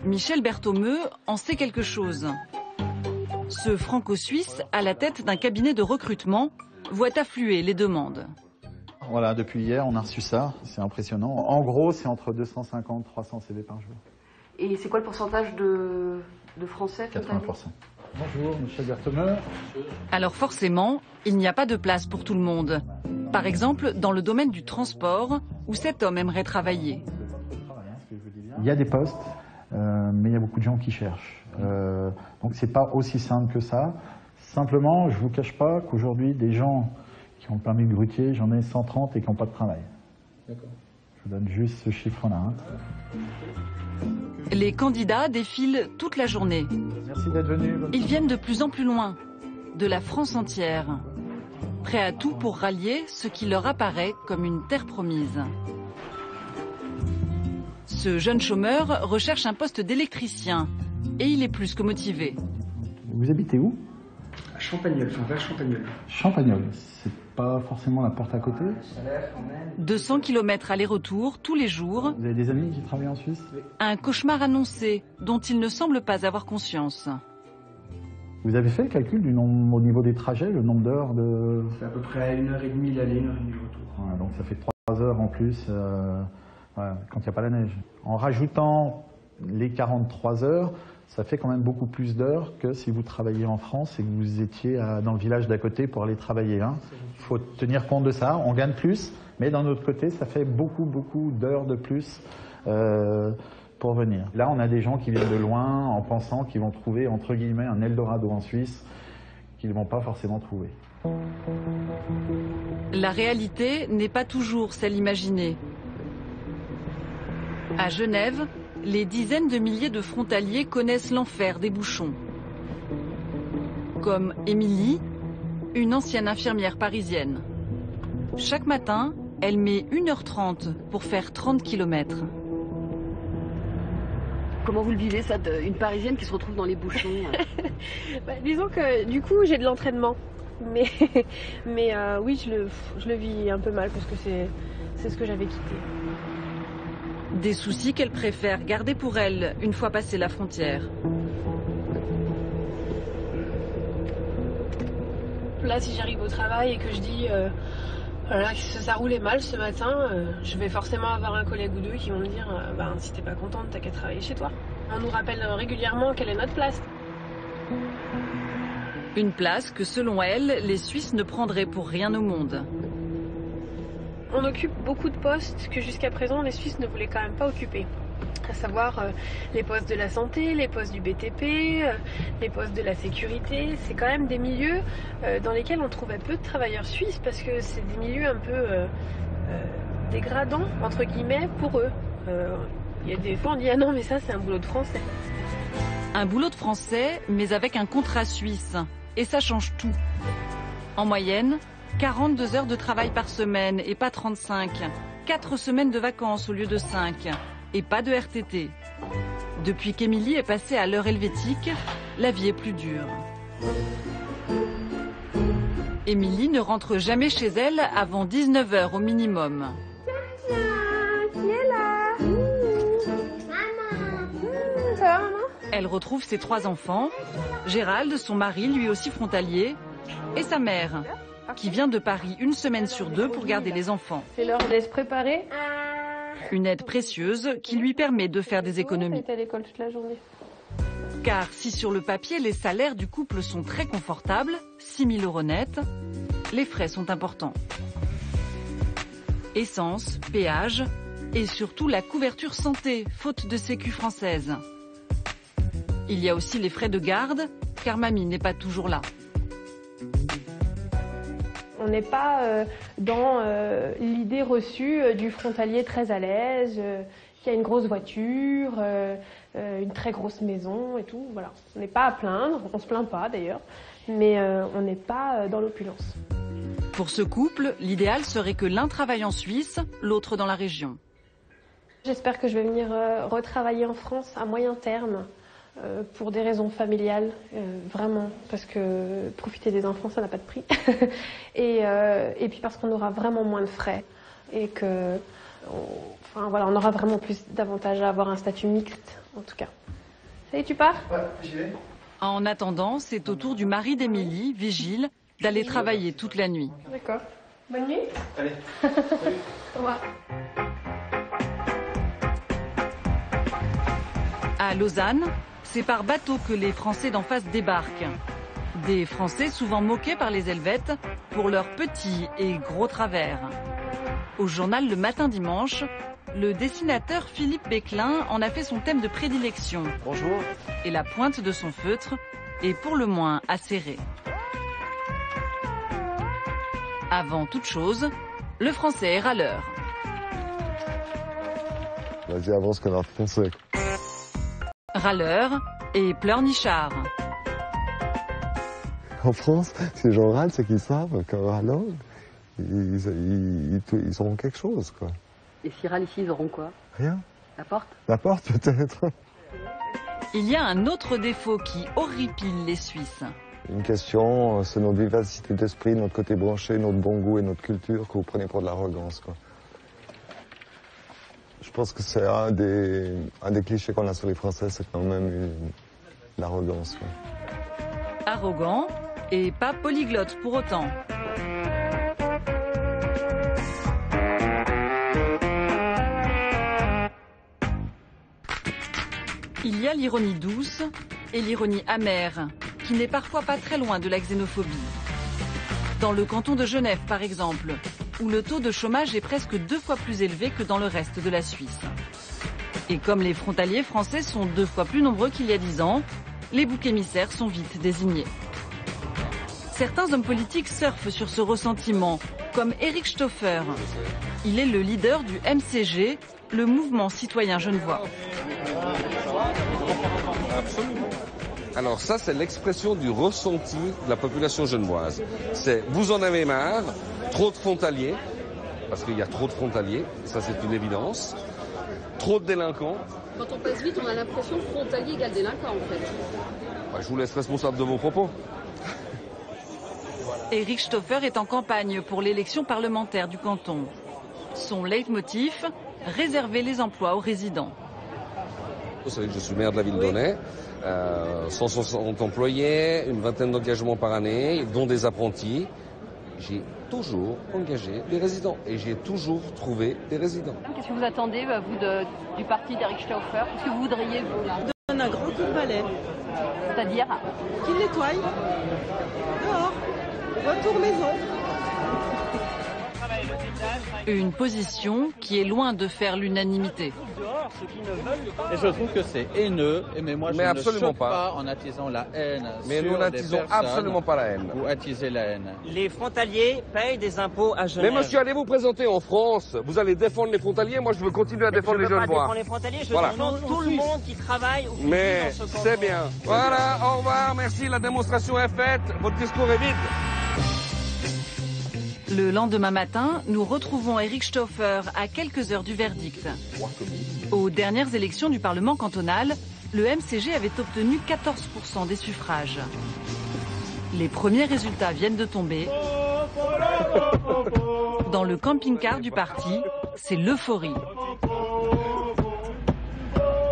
Michel Berthomeu en sait quelque chose. Ce franco-suisse, à la tête d'un cabinet de recrutement, voit affluer les demandes. Voilà, depuis hier, on a reçu ça. C'est impressionnant. En gros, c'est entre 250 et 300 CV par jour. Et c'est quoi le pourcentage de Français 80%. Bonjour, Michel Berthomeu. Alors forcément, il n'y a pas de place pour tout le monde. Par exemple, dans le domaine du transport, où cet homme aimerait travailler. Il y a des postes, mais il y a beaucoup de gens qui cherchent. Donc c'est pas aussi simple que ça. Simplement, je vous cache pas qu'aujourd'hui, des gens qui ont le permis de grutier, j'en ai 130 et qui n'ont pas de travail. D'accord. Je vous donne juste ce chiffre-là. Les candidats défilent toute la journée. Merci d'être venu. Ils viennent de plus en plus loin, de la France entière, prêts à tout pour rallier ce qui leur apparaît comme une terre promise. Ce jeune chômeur recherche un poste d'électricien et il est plus que motivé. Vous habitez où? À Champagnole, enfin vers Champagnole. Champagnole, c'est pas forcément la porte à côté. 200 km aller-retour tous les jours. Vous avez des amis qui travaillent en Suisse? Un cauchemar annoncé dont il ne semble pas avoir conscience. Vous avez fait le calcul du nombre au niveau des trajets, le nombre d'heures de... C'est à peu près 1h30 l'aller, 1h30 le retour. Ouais, donc ça fait 3 heures en plus quand il n'y a pas la neige. En rajoutant les 43 heures, ça fait quand même beaucoup plus d'heures que si vous travailliez en France et que vous étiez dans le village d'à côté pour aller travailler. Il faut tenir compte de ça, on gagne plus, mais d'un autre côté, ça fait beaucoup d'heures de plus pour venir. Là, on a des gens qui viennent de loin en pensant qu'ils vont trouver, entre guillemets, un Eldorado en Suisse qu'ils ne vont pas forcément trouver. La réalité n'est pas toujours celle imaginée. À Genève, les dizaines de milliers de frontaliers connaissent l'enfer des bouchons. Comme Émilie, une ancienne infirmière parisienne. Chaque matin, elle met 1h30 pour faire 30 km. Comment vous le vivez, ça, une Parisienne qui se retrouve dans les bouchons? Disons que du coup, j'ai de l'entraînement. Mais oui, je le vis un peu mal parce que c'est ce que j'avais quitté. Des soucis qu'elle préfère garder pour elle une fois passée la frontière. Là, si j'arrive au travail et que je dis voilà, que ça roulait mal ce matin, je vais forcément avoir un collègue ou deux qui vont me dire si t'es pas contente, t'as qu'à travailler chez toi. On nous rappelle régulièrement quelle est notre place. Une place que, selon elle, les Suisses ne prendraient pour rien au monde. On occupe beaucoup de postes que jusqu'à présent les Suisses ne voulaient quand même pas occuper. À savoir les postes de la santé, les postes du BTP, les postes de la sécurité. C'est quand même des milieux dans lesquels on trouvait peu de travailleurs suisses parce que c'est des milieux un peu dégradants, entre guillemets, pour eux. Il y a des fois on dit ah non mais ça c'est un boulot de français. Un boulot de français mais avec un contrat suisse. Et ça change tout. En moyenne, 42 heures de travail par semaine et pas 35. 4 semaines de vacances au lieu de 5. Et pas de RTT. Depuis qu'Émilie est passée à l'heure helvétique, la vie est plus dure. Émilie ne rentre jamais chez elle avant 19 heures au minimum. Qui est là? Maman. Ça va, maman? Elle retrouve ses 3 enfants, Gérald, son mari, lui aussi frontalier, et sa mère, qui vient de Paris 1 semaine sur 2 pour garder les enfants. C'est l'heure de se préparer. Une aide précieuse qui lui permet de faire des économies. Elle est à l'école toute la journée. Car si sur le papier les salaires du couple sont très confortables, 6 000 € net, les frais sont importants. Essence, péage et surtout la couverture santé, faute de sécu française. Il y a aussi les frais de garde, car mamie n'est pas toujours là. On n'est pas dans l'idée reçue du frontalier très à l'aise, qui a une grosse voiture, une très grosse maison et tout. Voilà. On n'est pas à plaindre, on se plaint pas d'ailleurs. mais on n'est pas dans l'opulence. Pour ce couple, l'idéal serait que l'un travaille en Suisse, l'autre dans la région. J'espère que je vais venir retravailler en France à moyen terme pour des raisons familiales, vraiment, parce que profiter des enfants, ça n'a pas de prix. et puis parce qu'on aura vraiment moins de frais et que, on aura vraiment davantage à avoir un statut mixte, en tout cas. Ça y est, tu pars? Ouais, j'y vais. En attendant, c'est au tour du mari d'Émilie, Vigile, d'aller travailler toute la nuit. D'accord. Bonne nuit. Allez. Au revoir. À Lausanne, c'est par bateau que les Français d'en face débarquent. Des Français souvent moqués par les Helvètes pour leurs petits et gros travers. Au journal Le Matin Dimanche, le dessinateur Philippe Béclin en a fait son thème de prédilection. Bonjour. Et la pointe de son feutre est pour le moins acérée. Avant toute chose, le français est râleur. Vas-y, avance comme un français. Râleur et pleurnichard. En France, si les gens râlent, c'est qu'ils savent qu'en râlant, ils auront quelque chose, quoi. Et s'ils râlent ici, ils auront quoi? Rien. La porte? La porte, peut-être. Il y a un autre défaut qui horripile les Suisses. Une question, c'est notre vivacité d'esprit, notre côté branché, notre bon goût et notre culture que vous prenez pour de l'arrogance, quoi. Je pense que c'est un des clichés qu'on a sur les Français, c'est quand même l'arrogance, quoi. Arrogant et pas polyglotte pour autant. Il y a l'ironie douce et l'ironie amère, qui n'est parfois pas très loin de la xénophobie. Dans le canton de Genève, par exemple, où le taux de chômage est presque 2 fois plus élevé que dans le reste de la Suisse. Et comme les frontaliers français sont 2 fois plus nombreux qu'il y a 10 ans, les boucs émissaires sont vite désignés. Certains hommes politiques surfent sur ce ressentiment, comme Eric Stoffer. Il est le leader du MCG, le mouvement citoyen genevois. Absolument. Alors ça, c'est l'expression du ressenti de la population genevoise. C'est vous en avez marre, trop de frontaliers, parce qu'il y a trop de frontaliers, ça c'est une évidence, trop de délinquants. Quand on passe vite, on a l'impression frontalier égale délinquant en fait. Je vous laisse responsable de vos propos. Eric Stoffer est en campagne pour l'élection parlementaire du canton. Son leitmotiv, réserver les emplois aux résidents. Vous savez que je suis maire de la ville d'Aunay, 160 employés, une vingtaine d'engagements par année, dont des apprentis. J'ai toujours engagé des résidents et j'ai toujours trouvé des résidents. Qu'est-ce que vous attendez, vous, du parti d'Eric Stoffer? Qu'est-ce que vous voudriez, vous, là? Donne un grand coup de balai. C'est-à-dire? Qu'il nettoie. Dehors. Retour maison. Une position qui est loin de faire l'unanimité. Et je trouve que c'est haineux, mais moi je ne choque pas en attisant la haine. Mais nous n'attisons absolument pas la haine. Vous attisez la haine. Les frontaliers payent des impôts à Genève. Mais monsieur, allez vous présenter en France. Vous allez défendre les frontaliers, moi je veux continuer à défendre les Genevois. Je ne veux pas défendre les frontaliers, je défends tout le monde qui travaille ou qui vit dans ce canton. C'est bien. Voilà, au revoir, merci, la démonstration est faite, votre discours est vide. Le lendemain matin, nous retrouvons Eric Stoffer à quelques heures du verdict. Aux dernières élections du Parlement cantonal, le MCG avait obtenu 14% des suffrages. Les premiers résultats viennent de tomber. Dans le camping-car du parti, c'est l'euphorie.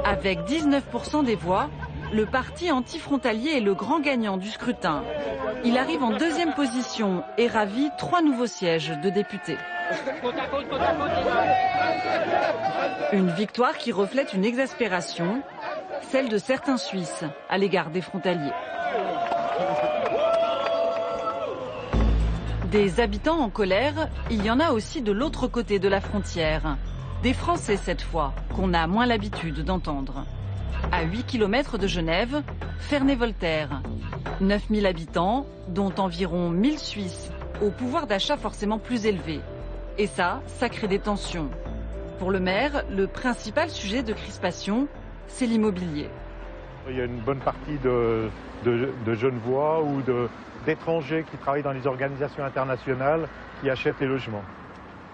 Avec 19% des voix, le parti anti-frontalier est le grand gagnant du scrutin. Il arrive en deuxième position et ravit 3 nouveaux sièges de députés. Une victoire qui reflète une exaspération, celle de certains Suisses à l'égard des frontaliers. Des habitants en colère, il y en a aussi de l'autre côté de la frontière. Des Français cette fois, qu'on a moins l'habitude d'entendre. À 8 km de Genève, Ferney-Voltaire. 9000 habitants, dont environ 1000 Suisses, au pouvoir d'achat forcément plus élevé. Et ça crée des tensions. Pour le maire, le principal sujet de crispation, c'est l'immobilier. Il y a une bonne partie de Genevois ou d'étrangers qui travaillent dans les organisations internationales qui achètent les logements.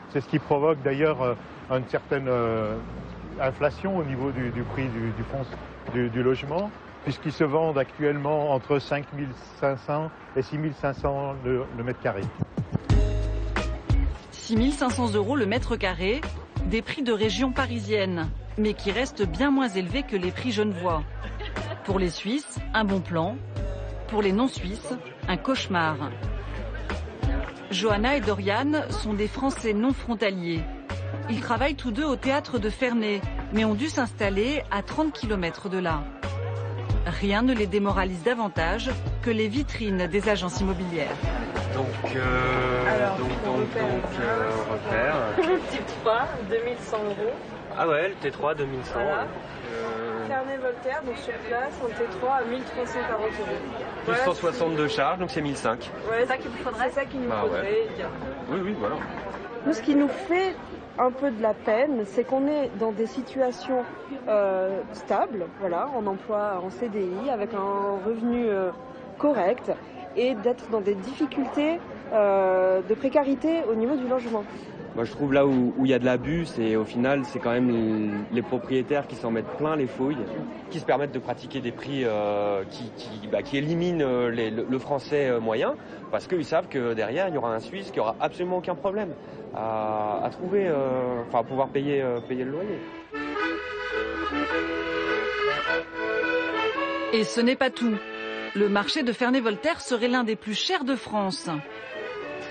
C'est ce qui provoque d'ailleurs une certaine inflation au niveau du prix du logement, puisqu'ils se vendent actuellement entre 5 500 et 6 500 le mètre carré. 6 500 € le mètre carré, des prix de région parisienne, mais qui restent bien moins élevés que les prix genevois. Pour les Suisses, un bon plan. Pour les non-Suisses, un cauchemar. Johanna et Dorian sont des Français non frontaliers. Ils travaillent tous deux au théâtre de Ferney, mais ont dû s'installer à 30 km de là. Rien ne les démoralise davantage que les vitrines des agences immobilières. Repère. Le type 3, 2100 €. Ah ouais, le T3, 2100. Voilà. Ferney Voltaire, donc sur place, en T3 à 1340 €. Plus 160 de charge, donc c'est 1005. Ouais, c'est ça qu'il nous faudrait. C'est ça qu'il nous faudrait. Ouais. Oui, voilà. Nous, ce qui nous fait un peu de la peine, c'est qu'on est dans des situations stables, voilà, en emploi, en CDI, avec un revenu correct, et d'être dans des difficultés de précarité au niveau du logement. Moi, je trouve là où il y a de l'abus, c'est au final, c'est quand même les propriétaires qui s'en mettent plein les fouilles, qui se permettent de pratiquer des prix qui éliminent le français moyen, parce qu'ils savent que derrière, il y aura un Suisse qui aura absolument aucun problème à trouver, à pouvoir payer le loyer. Et ce n'est pas tout. Le marché de Ferney-Voltaire serait l'un des plus chers de France.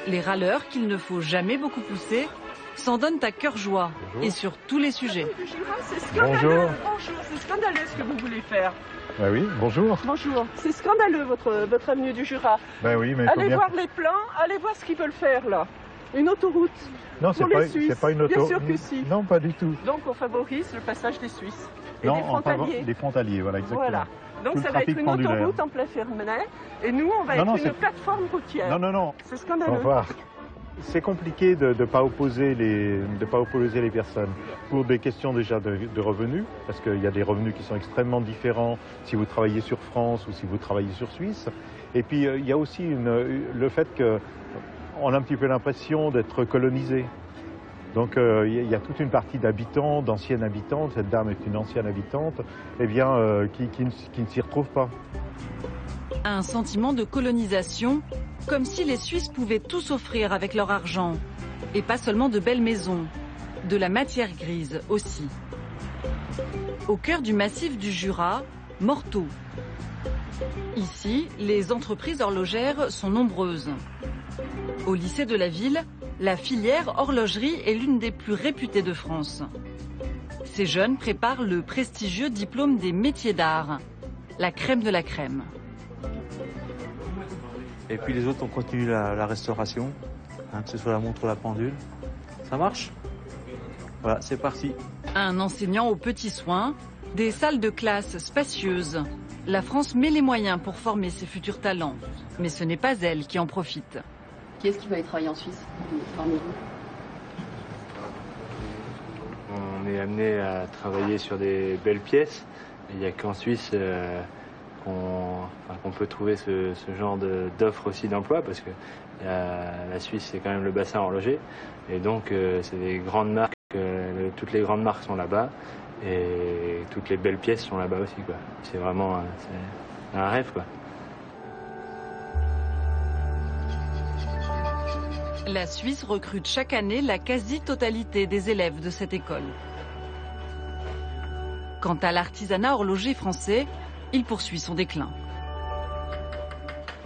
Les râleurs, qu'il ne faut jamais beaucoup pousser, s'en donnent à cœur joie. Bonjour. Et sur tous les sujets. Bonjour. Bonjour, c'est scandaleux ce que vous voulez faire. Ben oui, bonjour. Bonjour, c'est scandaleux votre avenue du Jura. Ben oui, mais allez voir les plans, allez voir ce qu'ils veulent faire là. Une autoroute. Non, c'est pas une autoroute. Bien sûr que si. Non, pas du tout. Donc on favorise le passage des Suisses. Et non, des frontaliers. Des frontaliers, voilà, exactement. Voilà. Donc ça va être une autoroute en plein Ferney, et nous on va être une plateforme routière. Non. C'est scandaleux. Au revoir. C'est compliqué de ne pas opposer les personnes pour des questions déjà de revenus, parce qu'il y a des revenus qui sont extrêmement différents si vous travaillez sur France ou si vous travaillez sur Suisse. Et puis il y a aussi le fait qu'on a un petit peu l'impression d'être colonisé. Donc il y a toute une partie d'habitants, d'anciennes habitantes, cette dame est une ancienne habitante, qui ne s'y retrouve pas. Un sentiment de colonisation, comme si les Suisses pouvaient tout s'offrir avec leur argent. Et pas seulement de belles maisons, de la matière grise aussi. Au cœur du massif du Jura, Morteau. Ici, les entreprises horlogères sont nombreuses. Au lycée de la ville, la filière horlogerie est l'une des plus réputées de France. Ces jeunes préparent le prestigieux diplôme des métiers d'art, la crème de la crème. Et puis les autres, on continue la restauration, que ce soit la montre ou la pendule. Ça marche? Voilà, c'est parti. Un enseignant aux petits soins, des salles de classe spacieuses. La France met les moyens pour former ses futurs talents. Mais ce n'est pas elle qui en profite. Qui est-ce qui va aller travailler en Suisse parmi vous? On est amené à travailler sur des belles pièces. Il n'y a qu'en Suisse qu'on peut trouver ce genre d'offres aussi d'emploi, parce que la Suisse, c'est quand même le bassin horloger. Et donc, c'est des grandes marques, toutes les grandes marques sont là-bas. Et toutes les belles pièces sont là-bas aussi, quoi. C'est vraiment un rêve, quoi. La Suisse recrute chaque année la quasi-totalité des élèves de cette école. Quant à l'artisanat horloger français, il poursuit son déclin.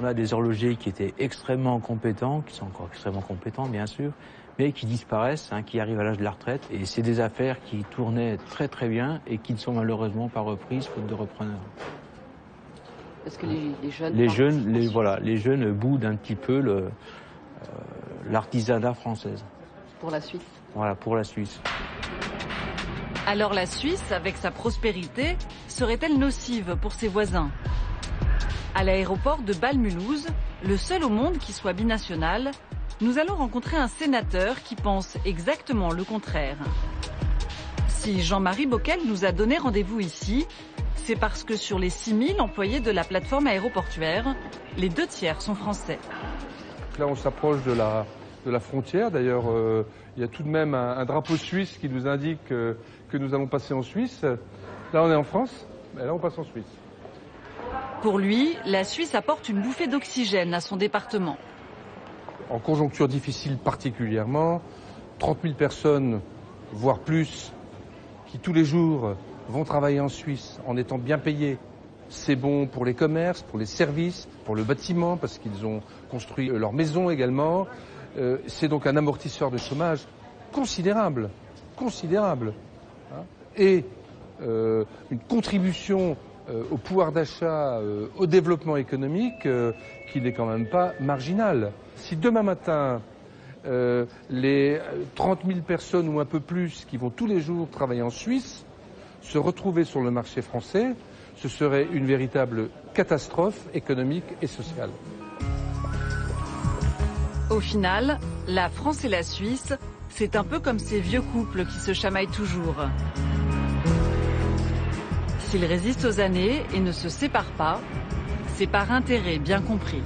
On a des horlogers qui étaient extrêmement compétents, qui sont encore extrêmement compétents bien sûr, mais qui disparaissent, qui arrivent à l'âge de la retraite. Et c'est des affaires qui tournaient très très bien et qui ne sont malheureusement pas reprises faute de repreneurs. Parce que les jeunes... Les jeunes boudent un petit peu l'artisanat française. Pour la Suisse. Voilà, pour la Suisse. Alors la Suisse, avec sa prospérité, serait-elle nocive pour ses voisins? À l'aéroport de Bâle-Mulhouse, le seul au monde qui soit binational, nous allons rencontrer un sénateur qui pense exactement le contraire. Si Jean-Marie Bockel nous a donné rendez-vous ici, c'est parce que sur les 6000 employés de la plateforme aéroportuaire, les 2/3 sont français. Là, on s'approche de la frontière. D'ailleurs, il y a tout de même un drapeau suisse qui nous indique que nous allons passer en Suisse. Là, on est en France, mais là, on passe en Suisse. Pour lui, la Suisse apporte une bouffée d'oxygène à son département. En conjoncture difficile particulièrement, 30 000 personnes, voire plus, qui tous les jours vont travailler en Suisse en étant bien payés. C'est bon pour les commerces, pour les services, pour le bâtiment, parce qu'ils ont construit leur maison également. C'est donc un amortisseur de chômage considérable, considérable. Et une contribution au pouvoir d'achat, au développement économique, qui n'est quand même pas marginal. Si demain matin, les 30 000 personnes ou un peu plus qui vont tous les jours travailler en Suisse se retrouver sur le marché français, ce serait une véritable catastrophe économique et sociale. Au final, la France et la Suisse, c'est un peu comme ces vieux couples qui se chamaillent toujours. S'ils résistent aux années et ne se séparent pas, c'est par intérêt bien compris.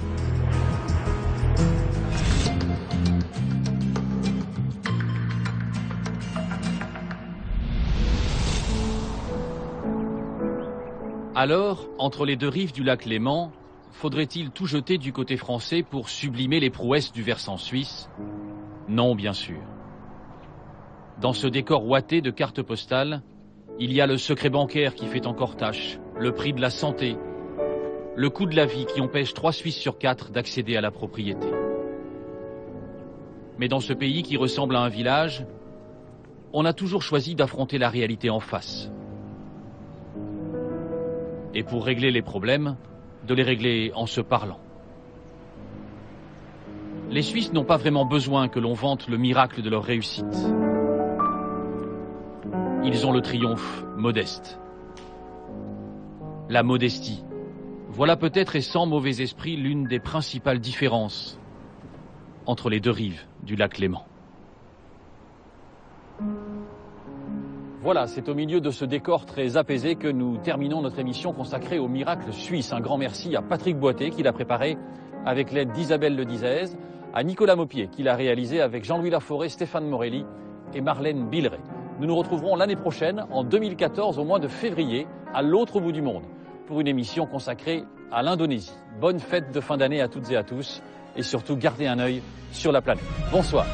Alors, entre les deux rives du lac Léman, faudrait-il tout jeter du côté français pour sublimer les prouesses du versant suisse? Non, bien sûr. Dans ce décor ouaté de cartes postales, il y a le secret bancaire qui fait encore tâche, le prix de la santé, le coût de la vie qui empêche 3 Suisses sur 4 d'accéder à la propriété. Mais dans ce pays qui ressemble à un village, on a toujours choisi d'affronter la réalité en face. Et pour régler les problèmes, de les régler en se parlant. Les Suisses n'ont pas vraiment besoin que l'on vante le miracle de leur réussite. Ils ont le triomphe modeste. La modestie. Voilà peut-être et sans mauvais esprit l'une des principales différences entre les deux rives du lac Léman. Voilà, c'est au milieu de ce décor très apaisé que nous terminons notre émission consacrée au miracle suisse. Un grand merci à Patrick Boité qui l'a préparé avec l'aide d'Isabelle Ledizès, à Nicolas Maupier qui l'a réalisé avec Jean-Louis Laforêt, Stéphane Morelli et Marlène Billeret. Nous nous retrouverons l'année prochaine, en 2014, au mois de février, à l'autre bout du monde, pour une émission consacrée à l'Indonésie. Bonne fête de fin d'année à toutes et à tous, et surtout gardez un œil sur la planète. Bonsoir.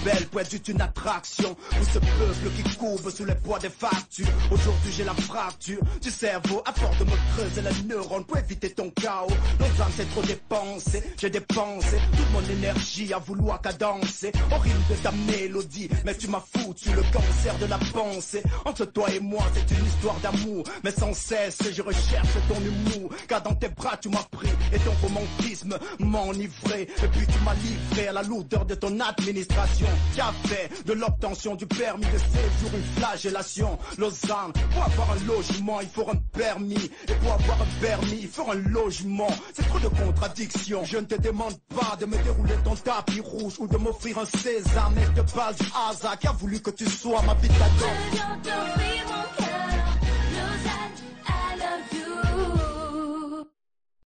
Belle pour être juste une attraction. Ou ce peuple qui courbe sous les poids des factures. Aujourd'hui j'ai la fracture du cerveau. À force de me creuser les neurones pour éviter ton chaos. Nos âmes c'est trop dépensé. J'ai dépensé toute mon énergie à vouloir cadencer. Horrible de ta mélodie, mais tu m'as foutu le cancer de la pensée. Entre toi et moi c'est une histoire d'amour, mais sans cesse je recherche ton humour. Car dans tes bras tu m'as pris et ton romantisme m'a enivré. Et puis tu m'as livré à la lourdeur de ton administration. Qui a fait de l'obtention du permis de séjour une flagellation. Lausanne, pour avoir un logement il faut un permis. Et pour avoir un permis il faut un logement. C'est trop de contradictions. Je ne te demande pas de me dérouler ton tapis rouge ou de m'offrir un sésame. Mais de base du hasard qui a voulu que tu sois ma vie de